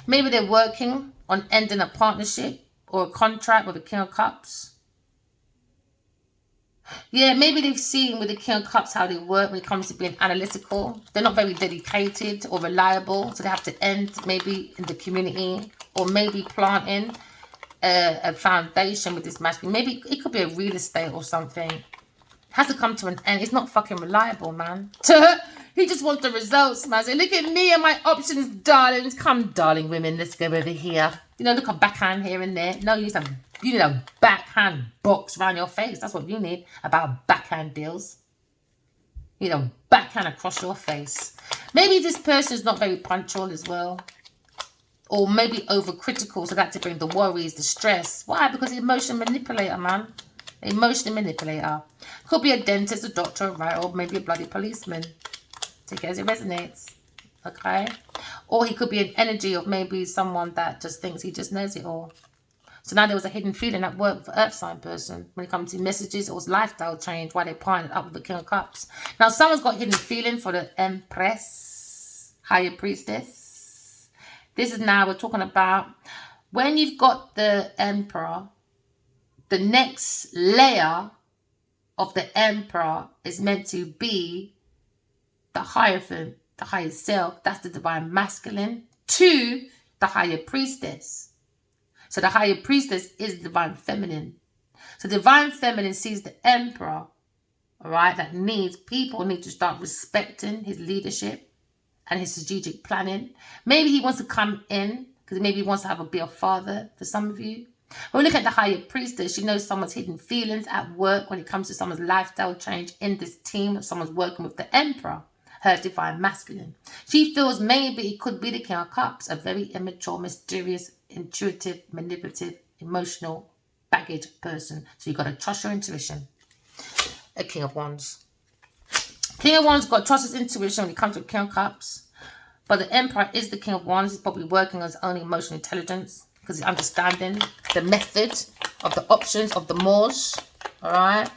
Maybe they're working on ending a partnership or a contract with a King of Cups. Yeah, maybe they've seen with the King of Cups how they work when it comes to being analytical. They're not very dedicated or reliable, so they have to end maybe in the community, or maybe planting a foundation with this masculine. Maybe it could be a real estate or something. It has to come to an end. It's not fucking reliable, man. He just wants the results, man. So look at me and my options, darlings. Come, darling women, let's go over here. You know, look, a backhand here and there. No, you need a backhand box around your face. That's what you need, about backhand deals. You know, backhand across your face. Maybe this person is not very punctual as well. Or maybe overcritical, so that to bring the worries, the stress. Why? Because the emotion manipulator, man. Emotion manipulator. Could be a dentist, a doctor, right? Or maybe a bloody policeman. Take it as it resonates. Okay? Or he could be an energy of maybe someone that just thinks he just knows it all. So now there was a hidden feeling at work for Earth sign person. When it comes to messages, it was lifestyle change. Why they partnered up with the King of Cups. Now someone's got hidden feeling for the Empress, Higher Priestess. This is now we're talking about when you've got the Emperor, the next layer of the Emperor is meant to be the Hierophant, the higher self. That's the divine masculine to the higher priestess. So the higher priestess is the divine feminine. So divine feminine sees the Emperor, all right, that people need to start respecting his leadership and his strategic planning. Maybe he wants to come in because maybe he wants to be a father for some of you. When we look at the higher priestess, you know someone's hidden feelings at work when it comes to someone's lifestyle change in this team. If someone's working with the Emperor, her divine masculine. She feels maybe it could be the King of Cups, a very immature, mysterious, intuitive, manipulative, emotional baggage person. So you got to trust your intuition. A King of Wands. King of Wands got to trust his intuition when it comes to King of Cups. But the Emperor is the King of Wands. He's probably working on his own emotional intelligence because he's understanding the method of the options of the Moors. All right.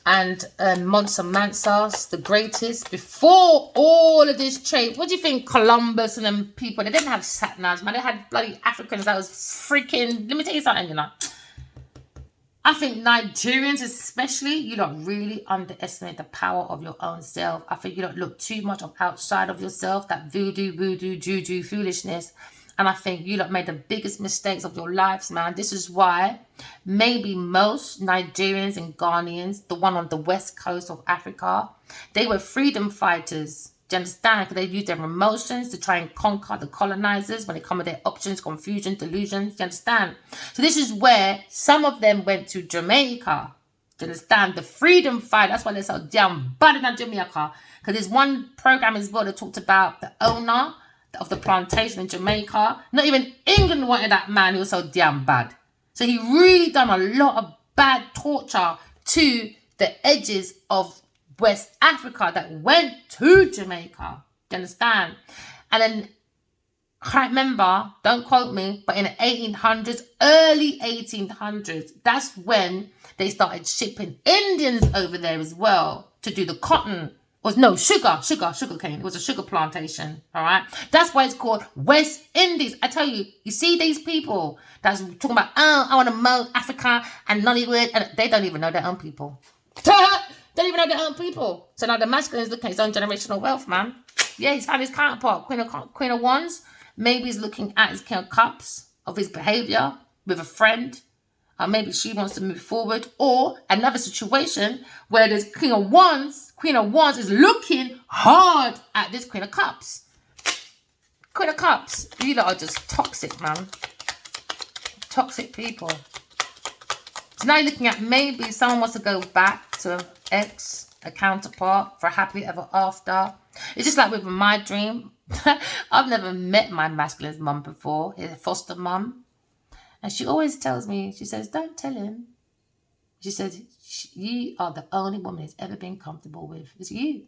And Mansa Mansas, the greatest, before all of this trade. What do you think Columbus and them people, they didn't have sat-navs, man. They had bloody Africans that was freaking, let me tell you something, you know. I think Nigerians especially, you don't really underestimate the power of your own self. I think you don't look too much of outside of yourself, that voodoo, juju, foolishness. And I think you lot made the biggest mistakes of your lives, man. This is why maybe most Nigerians and Ghanaians, the one on the west coast of Africa, they were freedom fighters. Do you understand? Because they used their emotions to try and conquer the colonizers when it comes to their options, confusion, delusions. Do you understand? So this is where some of them went to Jamaica. Do you understand? The freedom fight. That's why they're so damn bad in Jamaica. Because there's one program as well that talked about the owner of the plantation in Jamaica. Not even England wanted that man. He was so damn bad. So he really done a lot of bad torture to the edges of West Africa that went to Jamaica. Do you understand? And then I can't remember, don't quote me, but in the 1800s, early 1800s, that's when they started shipping Indians over there as well to do the cotton. Sugar cane. It was a sugar plantation, all right? That's why it's called West Indies. I tell you, you see these people that's talking about, oh, I want to mold Africa and Nollywood, and they don't even know their own people. They don't even know their own people. So now the masculine is looking at his own generational wealth, man. Yeah, he's found his counterpart, Queen of Wands. Maybe he's looking at his King of Cups, of his behavior with a friend. Or maybe she wants to move forward. Or another situation where there's Queen of Wands is looking hard at this Queen of Cups. Queen of Cups, you lot are just toxic, man. Toxic people. So now you're looking at maybe someone wants to go back to an ex, a counterpart for a happily ever after. It's just like with my dream. I've never met my masculine's mum before, his foster mum. And she always tells me, she says, don't tell him. She says, you are the only woman he's ever been comfortable with. It's you.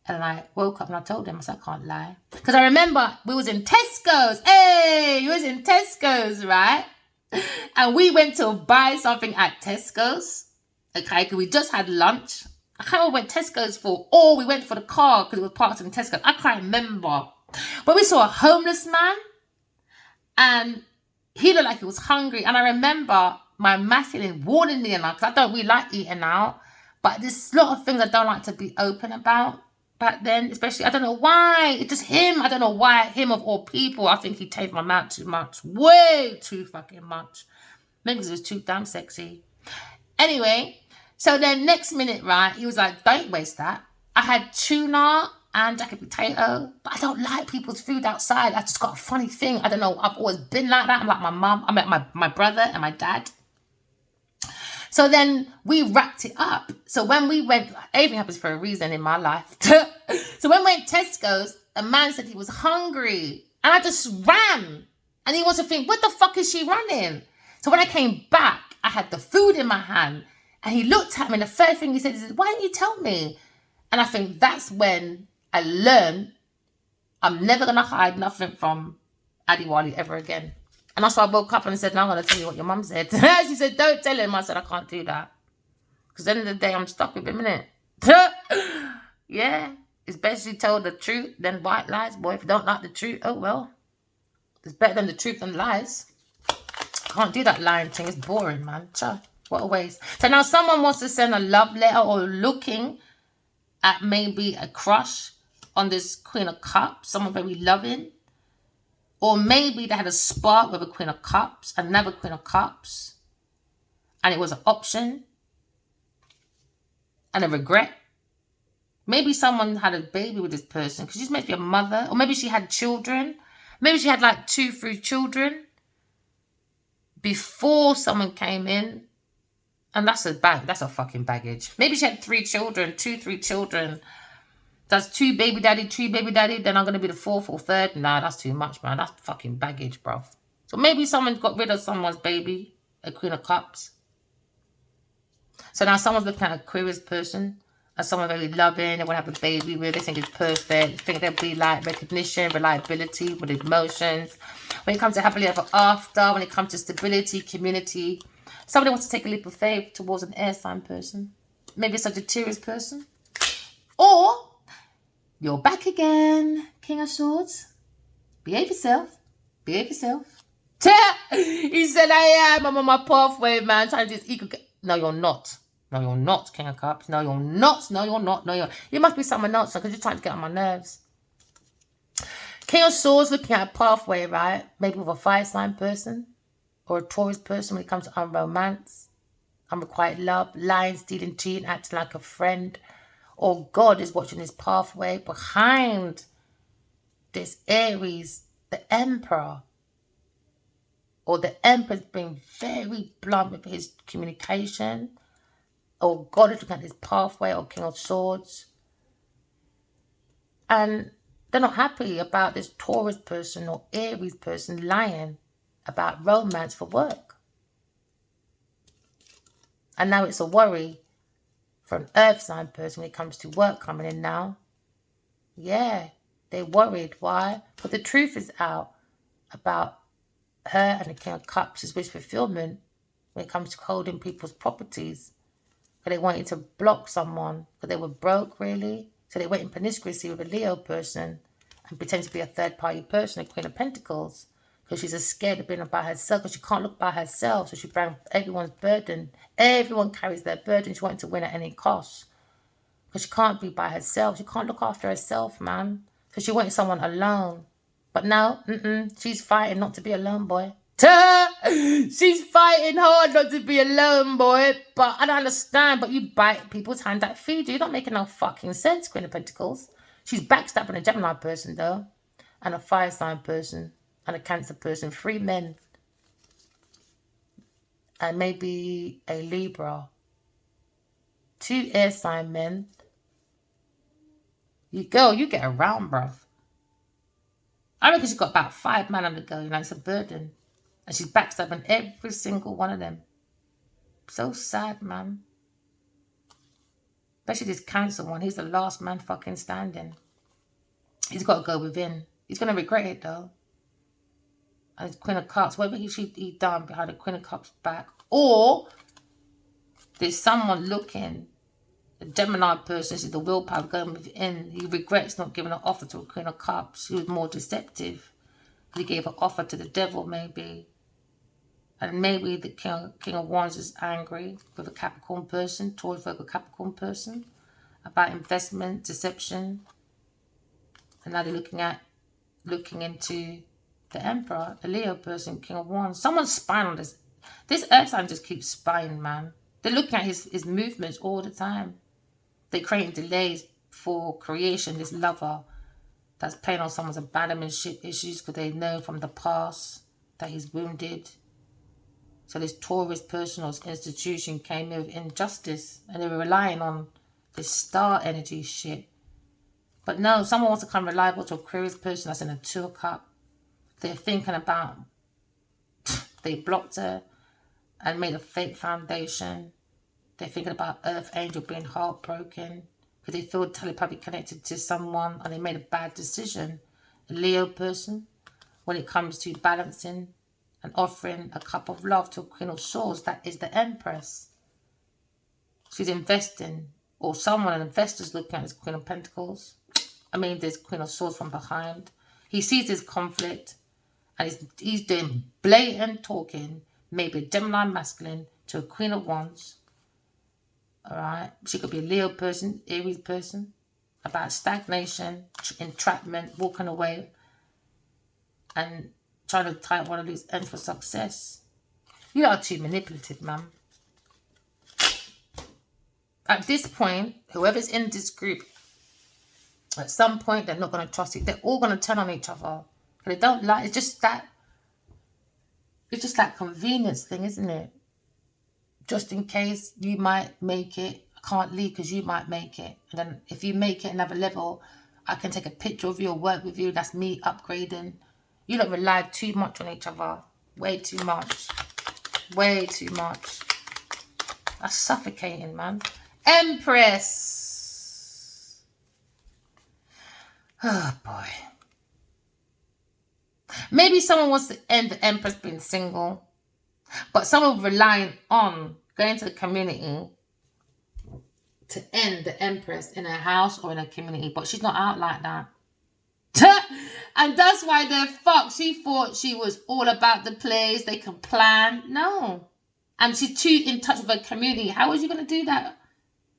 And I woke up and I told him, I said, I can't lie. Because I remember we was in Tesco's. Hey, we was in Tesco's, right? And we went to buy something at Tesco's. Okay, because we just had lunch. I can't remember what Tesco's for. Or we went for the car because it was parked in Tesco's. I can't remember. But we saw a homeless man. And he looked like he was hungry. And I remember my masculine warning me enough, because I don't really like eating out. But there's a lot of things I don't like to be open about back then. Especially, I don't know why. It's just him. I don't know why. Him of all people. I think he tamed my mouth too much. Way too fucking much. Maybe because it was too damn sexy. Anyway, so then next minute, right, he was like, don't waste that. I had tuna and jacket potato, but I don't like people's food outside. I just got a funny thing. I don't know. I've always been like that. I'm like my mum. I'm like my brother and my dad. So then we wrapped it up. So when we went, everything happens for a reason in my life. So when we went Tesco's, a man said he was hungry. And I just ran. And he wants to think, what the fuck is she running? So when I came back, I had the food in my hand. And he looked at me and the first thing he said is, why didn't you tell me? And I think that's when I learned I'm never going to hide nothing from Adiwali ever again. And that's why I woke up and said, no, I'm going to tell you what your mum said. She said, don't tell him. I said, I can't do that. Because at the end of the day, I'm stuck with him, innit? Yeah. It's best you tell the truth than white lies, boy. If you don't like the truth, oh well. It's better than the truth than lies. Can't do that lying thing. It's boring, man. What a waste. So now someone wants to send a love letter or looking at maybe a crush on this Queen of Cups. Someone very loving. Or maybe they had a spark with a Queen of Cups, another Queen of Cups, and it was an option and a regret. Maybe someone had a baby with this person because she's meant to be a mother, or maybe she had children. Maybe she had like 2, 3 children before someone came in, and that's a fucking baggage. Maybe she had 3 children, 2, 3 children. That's 2 baby daddy, 3 baby daddy. Then I'm going to be the 4th or 3rd. Nah, that's too much, man. That's fucking baggage, bro. So maybe someone got rid of someone's baby, a Queen of Cups. So now someone's looking at a Aquarius person as someone very loving. They want to have a baby with. They think it's perfect. They think they'll be like recognition, reliability, with emotions. When it comes to happily ever after, when it comes to stability, community. Somebody wants to take a leap of faith towards an air sign person. Maybe a Sagittarius person. Or you're back again, King of Swords. Behave yourself. Behave yourself. He said, I am. I'm on my pathway, man. Trying to do this equal. No, you're not. No, you're not, King of Cups. No, you're not. No, you're not. No, you're. You must be someone else because you're trying to get on my nerves. King of Swords looking at a pathway, right? Maybe with a fire sign person or a Taurus person when it comes to romance, unrequited love, lying, stealing, cheating, acting like a friend. Or God is watching this pathway behind this Aries, the Emperor. Or the Emperor's being very blunt with his communication. Or God is looking at this pathway, or King of Swords. And they're not happy about this Taurus person or Aries person lying about romance for work. And now it's a worry for an earth sign person when it comes to work coming in now. Yeah, they're worried. Why? But the truth is out about her and the King of Cups' wish fulfillment when it comes to holding people's properties. Because they wanted to block someone because they were broke, really. So they went in promiscuity with a Leo person and pretend to be a third-party person, a Queen of Pentacles. Because she's scared of being by herself, because she can't look by herself. So she brings everyone's burden. Everyone carries their burden. She wants to win at any cost. Because she can't be by herself. She can't look after herself, man. So she wanted someone alone. But now, she's fighting not to be alone, boy. She's fighting hard not to be alone, boy. But I don't understand. But you bite people's hand that feed you. You're not making no fucking sense, Queen of Pentacles. She's backstabbing a Gemini person, though. And a fire sign person. And a Cancer person. 3 men. And maybe a Libra. 2 air sign men. You get around, bruv. I reckon she's got about 5 men on the go. You know, it's a burden. And she's backstabbing every single one of them. So sad, man. Especially this Cancer one. He's the last man fucking standing. He's got to go within. He's going to regret it, though. And it's Queen of Cups. Whatever he done behind the Queen of Cups back. Or there's someone looking. A Gemini person, this is the willpower going within. He regrets not giving an offer to a Queen of Cups. He was more deceptive. He gave an offer to the devil, maybe. And maybe the King of Wands is angry with a Capricorn person, Taurus, Virgo, Capricorn person, about investment, deception. And now they're looking into the Emperor, the Leo person, King of Wands. Someone's spying on this. This Earth sign just keeps spying, man. They're looking at his movements all the time. They're creating delays for creation, this lover that's playing on someone's abandonmentship issues because they know from the past that he's wounded. So this Taurus person or institution came in with injustice and they were relying on this star energy shit. But no, someone wants to come reliable to Aquarius person that's in a 2 of Cups. They're thinking about, they blocked her and made a fake foundation. They're thinking about Earth Angel being heartbroken because they feel telepathically connected to someone and they made a bad decision. A Leo person, when it comes to balancing and offering a cup of love to a Queen of Swords, that is the Empress. She's investing, or someone, an investor's looking at this Queen of Pentacles. I mean, there's Queen of Swords from behind. He sees this conflict and he's doing blatant talking, maybe a Gemini masculine to a Queen of Wands. All right, she could be a Leo person, Aries person, about stagnation, entrapment, walking away, and trying to tie up one of these ends for success. You are too manipulative, man. At this point, whoever's in this group, at some point, they're not going to trust you. They're all going to turn on each other. They don't like, it's just that convenience thing, isn't it? Just in case you might make it, I can't leave because you might make it. And then if you make it another level, I can take a picture of you or work with you. That's me upgrading. You don't rely too much on each other. Way too much. Way too much. That's suffocating, man. Empress. Oh, boy. Maybe someone wants to end the Empress being single. But someone relying on going to the community to end the Empress in a house or in a community. But she's not out like that. And that's why they're fucked. She thought she was all about the place. They can plan. No. And she's too in touch with her community. How was you going to do that?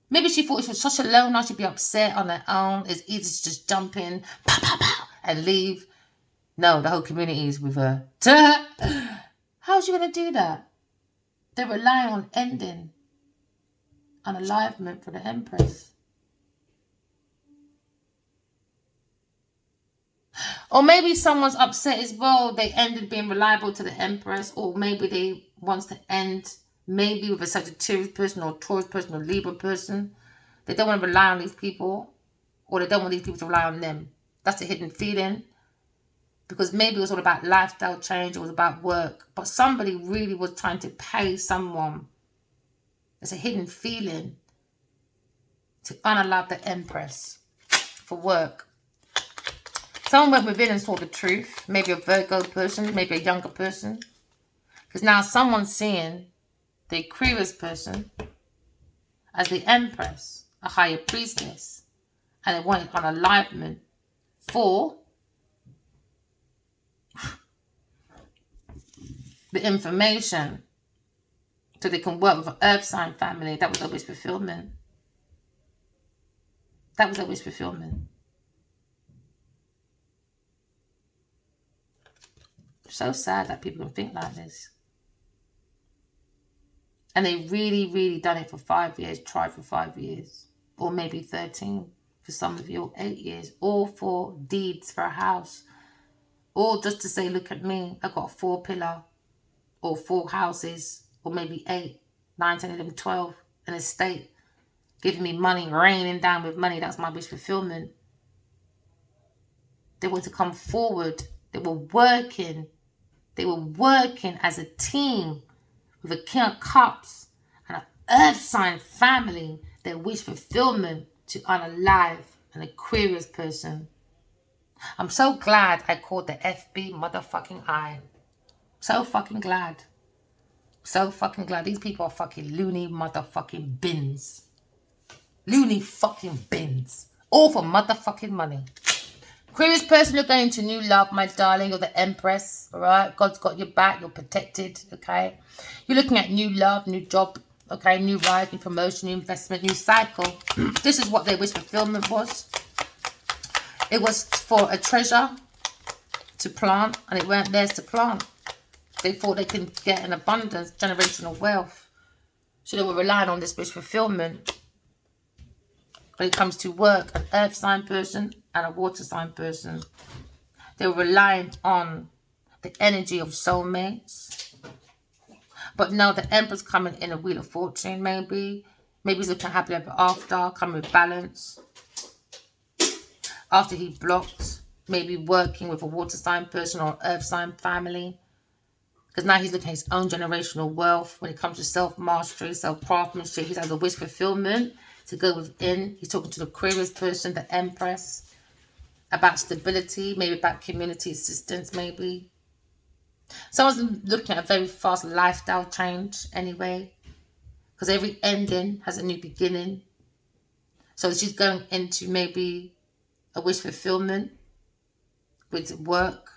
Maybe she thought she was such a loner. She'd be upset on her own. It's easy to just jump in, pow, pow, pow, and leave. No, the whole community is with her. How's she going to do that? They're relying on ending unalivement for the Empress. Or maybe someone's upset as well. They ended being reliable to the Empress. Or maybe they wants to end maybe with a Sagittarius person or Taurus person or Libra person. They don't want to rely on these people. Or they don't want these people to rely on them. That's a hidden feeling. Because maybe it was all about lifestyle change. It was about work. But somebody really was trying to pay someone. It's a hidden feeling to unalive the Empress for work. Someone went within and saw the truth. Maybe a Virgo person. Maybe a younger person. Because now someone's seeing the Aquarius person as the Empress. A higher priestess. And they wanted unalivement for the information so they can work with an earth sign family. That was their wish fulfillment. That was their wish fulfillment. So sad that people can think like this. And they really, really done it for 5 years, tried for 5 years, or maybe 13 for some of you, or 8 years, all for deeds for a house, or just to say, look at me, I got a 4 pillar, or 4 houses, or maybe 8, 9, 10, 11, 12, an estate, giving me money, raining down with money. That's my wish fulfillment. They want to come forward. They were working as a team with a King of Cups and an Earth sign family. Their wish fulfillment to unalive an Aquarius person. I'm so glad I called the FB motherfucking I. So fucking glad. So fucking glad. These people are fucking loony motherfucking bins. Loony fucking bins. All for motherfucking money. Aquarius person, you're going to new love, my darling. You're the Empress, all right? God's got your back. You're protected, okay? You're looking at new love, new job, okay? New rise, new promotion, new investment, new cycle. This is what their wish fulfillment was. It was for a treasure to plant, and it weren't theirs to plant. They thought they could get an abundance, generational wealth. So they were relying on this wish fulfillment. When it comes to work, an earth sign person and a water sign person. They're reliant on the energy of soulmates. But now the Emperor's coming in a Wheel of Fortune, maybe. Maybe he's looking happily ever after, coming with balance. After he blocked, maybe working with a water sign person or earth sign family. Because now he's looking at his own generational wealth when it comes to self-mastery, self-craftsmanship. He's had a wish fulfillment to go within. He's talking to the Aquarius person, the Empress, about stability, maybe about community assistance, maybe. Someone's looking at a very fast lifestyle change anyway. Because every ending has a new beginning. So she's going into maybe a wish fulfillment with work,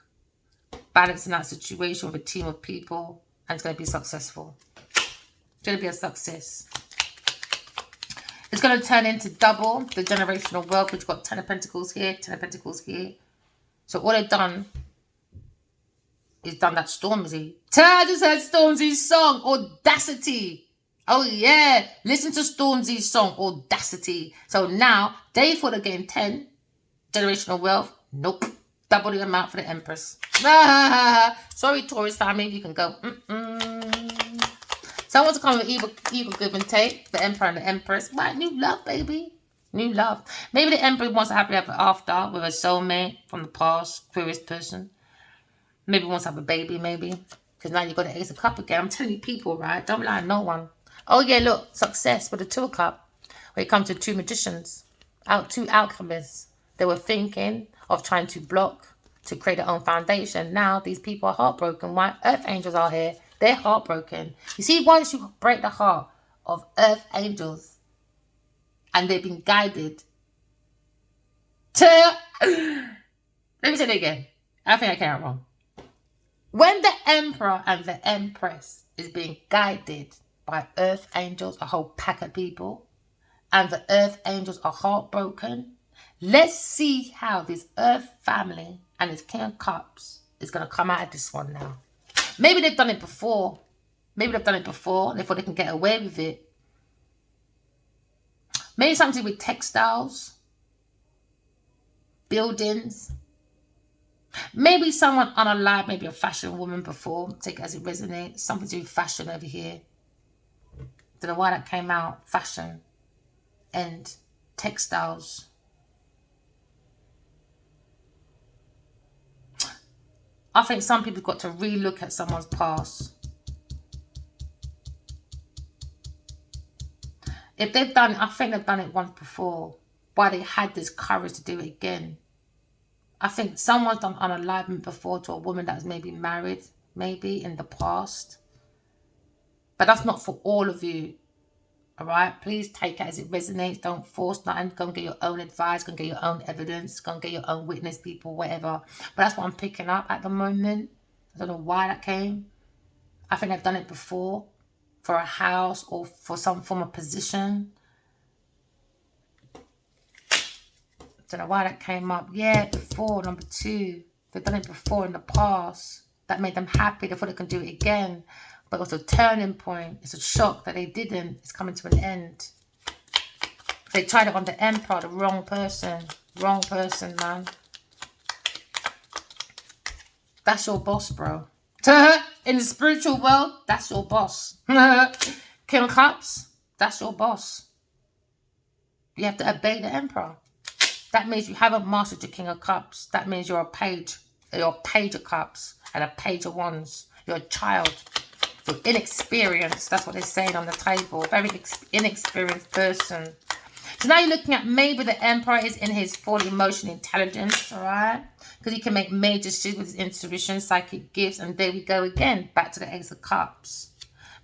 balancing that situation with a team of people, and it's going to be successful. It's going to be a success. It's going to turn into double the generational wealth, which got 10 of Pentacles here, 10 of Pentacles here. So all they've done is done that Stormzy. I just heard Stormzy's song, Audacity. Oh yeah, listen to Stormzy's song, Audacity. So now, they thought they're getting 10 generational wealth. Nope. Double the amount for the Empress. Sorry, Taurus family, you can go. Someone to come with evil give and take. The Emperor and the Empress. Right, new love, baby. New love. Maybe the Emperor wants to happily ever after with a soulmate from the past, curious person. Maybe wants to have a baby, maybe. Because now you got the Ace of Cup again. I'm telling you people, right? Don't rely on no one. Oh yeah, look, success with the Two of Cup. When it comes to two magicians, two alchemists. They were thinking of trying to block, to create their own foundation. Now these people are heartbroken. Why? Earth angels are here. They're heartbroken. You see, once you break the heart of earth angels and they've been guided to... Let me say that again. I think I can't wrong. When the Emperor and the Empress is being guided by earth angels, a whole pack of people, and the earth angels are heartbroken, let's see how this earth family and this King of Cups is going to come out of this one now. Maybe they've done it before. Maybe they've done it before and they thought they can get away with it. Maybe something with textiles, buildings. Maybe someone unalive, maybe a fashion woman before. Take it as it resonates. Something to do with fashion over here. Don't know why that came out. Fashion and textiles. I think some people have got to re-look at someone's past. If they've done it, I think they've done it once before. Why they had this courage to do it again. I think someone's done unalivement before to a woman that's maybe married, maybe in the past. But that's not for all of you. Alright? Please take it as it resonates. Don't force nothing. Go and get your own advice. Go and get your own evidence. Go and get your own witness, people, whatever. But that's what I'm picking up at the moment. I don't know why that came. I think I've done it before. For a house or for some form of position. Don't know why that came up. Yeah, before, number 2. They've done it before in the past. That made them happy. They thought they could do it again. But it was a turning point. It's a shock that they didn't. It's coming to an end. They tried it on the Emperor, the wrong person. Wrong person, man. That's your boss, bro. In the spiritual world, that's your boss. King of Cups, that's your boss. You have to obey the Emperor. That means you haven't mastered your King of Cups. That means you're a page. You're a page of cups and a page of wands. You're a child. You're inexperienced. That's what they're saying on the table. Very inexperienced person. So now you're looking at maybe the Emperor is in his full emotional intelligence, all right? Because he can make major shifts with his intuition, psychic gifts, and there we go again, back to the Ace of Cups.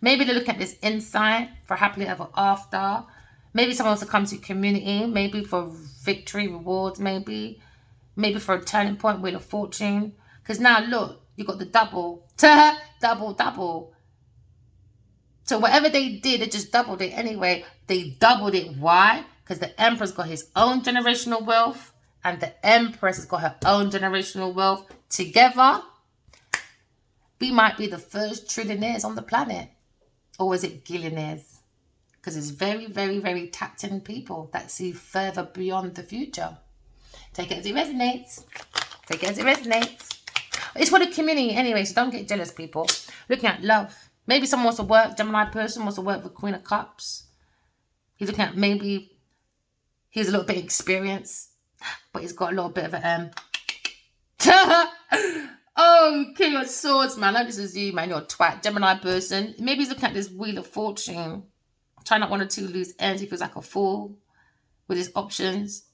Maybe they're looking at this insight for happily ever after. Maybe someone wants to come to community, maybe for victory, rewards, maybe for a turning point, Wheel of Fortune. Because now, look, you got the double. Double. So whatever they did, they just doubled it anyway. They doubled it. Why? Because the Emperor's got his own generational wealth and the Empress has got her own generational wealth. Together, we might be the first trillionaires on the planet. Or is it gillionaires? Because it's very, very, very tapped in people that see further beyond the future. Take it as it resonates. Take it as it resonates. It's for the community anyway, so don't get jealous, people. Looking at love. Maybe someone wants to work, Gemini person wants to work with Queen of Cups. He's looking at maybe he's a little bit experienced, but he's got a little bit of a oh, King of Swords, man. No, this is you, man. You're a twat. Gemini person. Maybe he's looking at this Wheel of Fortune. Trying not one or two loose ends. He feels like a fool with his options.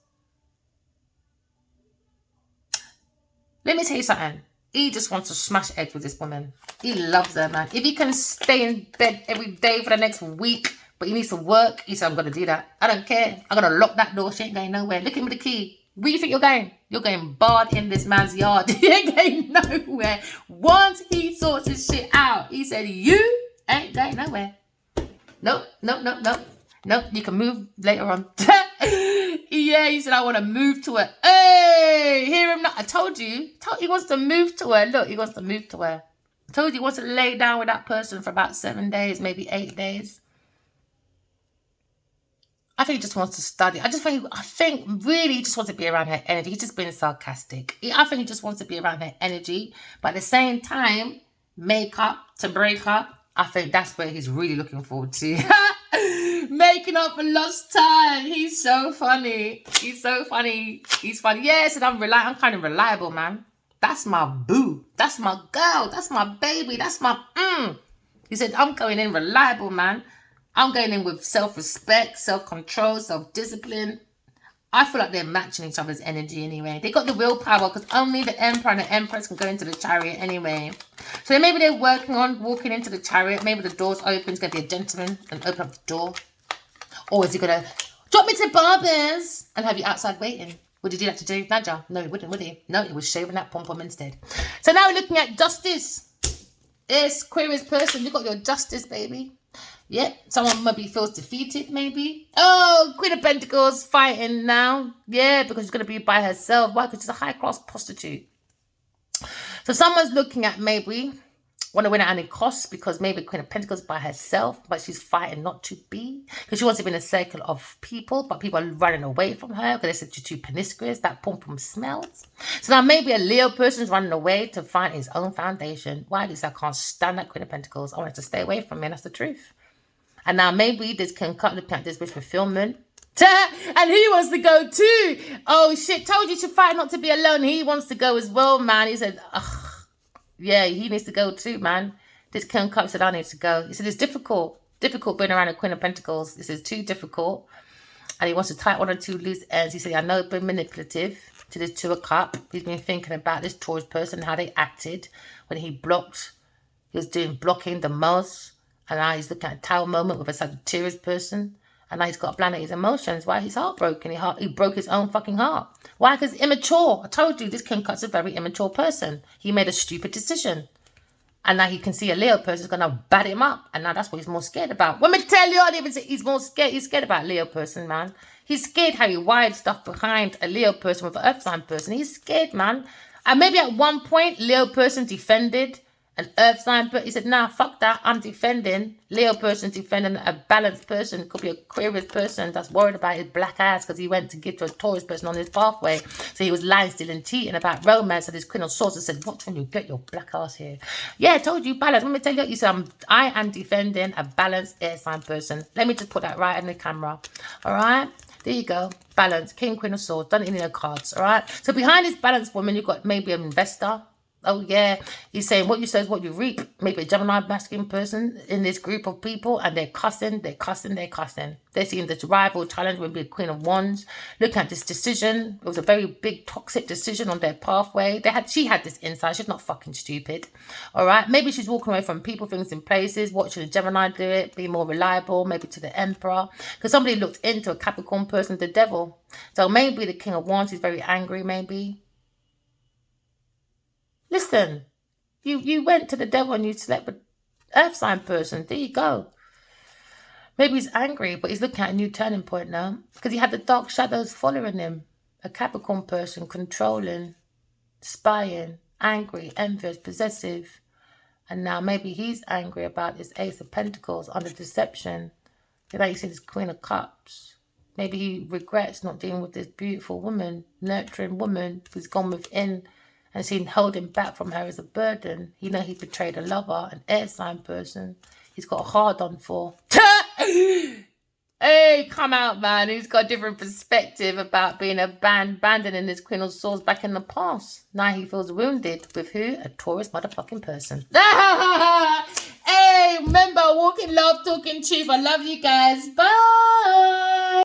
Let me tell you something. He just wants to smash eggs with this woman. He loves her, man. If he can stay in bed every day for the next week, but he needs to work, he said, I'm going to do that. I don't care. I'm going to lock that door. She ain't going nowhere. Look at him with the key. Where do you think you're going? You're going barred in this man's yard. You ain't going nowhere. Once he sorts his shit out, he said, you ain't going nowhere. Nope, nope, nope, nope. Nope, you can move later on. Yeah, he said, I want to move to her. Hey, hear him now. I told you. He wants to move to her. Look, he wants to move to her. I told you he wants to lay down with that person for about 7 days, maybe 8 days. I think he just wants to study. I think really he just wants to be around her energy. He's just being sarcastic. I think he just wants to be around her energy. But at the same time, make up to break up. I think that's where he's really looking forward to. Making up for lost time. He's so funny. He's so funny. He's funny. Yes, and I'm kind of reliable, man. That's my boo. That's my girl. That's my baby. That's my He said, I'm going in reliable, man. I'm going in with self-respect, self-control, self-discipline. I feel like they're matching each other's energy anyway. They got the willpower because only the Emperor and the Empress can go into the chariot anyway. So maybe they're working on walking into the chariot. Maybe the door's open. It's going to be a gentleman and open up the door. Or is he going to drop me to Barbers and have you outside waiting? Would he do that to do Naja? No, he wouldn't, would he? No, he was shaving that pom-pom instead. So now we're looking at justice. Yes, queerest person. You got your justice, baby. Yep, someone maybe feels defeated, maybe. Oh, Queen of Pentacles fighting now. Yeah, because she's going to be by herself. Why? Because she's a high-class prostitute. So someone's looking at maybe want to win at any cost because maybe Queen of Pentacles by herself, but she's fighting not to be. Because she wants to be in a circle of people, but people are running away from her because they said she's too promiscuous. That pom-pom smells. So now maybe a Leo person's running away to find his own foundation. Why? Because I can't stand that Queen of Pentacles. I want her to stay away from me, and that's the truth. And now maybe this can cut look at this wish fulfillment. And he wants to go too. Oh shit, told you to fight not to be alone. He wants to go as well, man. He said, ugh. Yeah, he needs to go too, man. This King of Cups said, I need to go. He said, it's difficult. Difficult being around a Queen of Pentacles. This is too difficult. And he wants to tie one or two loose ends. He said, I know it's been manipulative to this Two of Cups. He's been thinking about this Taurus person, how they acted when he blocked. He was doing blocking the most. And now he's looking at a Tower moment with a Sagittarius person. And now he's got a plan at his emotions. Why? He's heartbroken. He broke his own fucking heart. Why? Because immature. I told you, this King of Cups is a very immature person. He made a stupid decision. And now he can see a Leo person is going to bat him up. And now that's what he's more scared about. Let me tell you, I didn't even say he's more scared. He's scared about Leo person, man. He's scared how he wired stuff behind a Leo person with an Earth sign person. He's scared, man. And maybe at one point, Leo person defended an Earth sign, but he said, nah, fuck that. I'm defending. Leo person defending a balanced person. Could be a Aquarius person that's worried about his black ass because he went to give to a Taurus person on his pathway. So he was lying, stealing, cheating about romance. And this Queen of Swords said, watch when you get your black ass here. Yeah, I told you, balance. Let me tell you what you said. I am defending a balanced air sign person. Let me just put that right in the camera. All right? There you go. Balance. King, Queen of Swords. Don't need no cards. All right? So behind this balanced woman, you've got maybe an investor. Oh, yeah. He's saying what you say is what you reap. Maybe a Gemini masculine person in this group of people, and they're cussing, they're cussing, they're cussing. They're seeing this rival challenge will be a Queen of Wands. Looking at this decision. It was a very big toxic decision on their pathway. She had this insight. She's not fucking stupid. All right. Maybe she's walking away from people, things, and places, watching a Gemini do it, be more reliable, maybe to the Emperor. Because somebody looked into a Capricorn person, the devil. So maybe the King of Wands is very angry, maybe. Listen, you went to the devil and you slept with Earth sign person. There you go. Maybe he's angry, but he's looking at a new turning point now. Because he had the dark shadows following him. A Capricorn person, controlling, spying, angry, envious, possessive. And now maybe he's angry about this Ace of Pentacles under deception. Like you said, it's Queen of Cups. Maybe he regrets not dealing with this beautiful woman, nurturing woman who's gone within and seen holding back from her as a burden. You know, he betrayed a lover, an air sign person. He's got a hard on for. Hey, come out, man. He's got a different perspective about being abandoning his Queen of Swords back in the past. Now he feels wounded with who? A Taurus motherfucking person. Hey, remember, walking love, talking truth. I love you guys. Bye.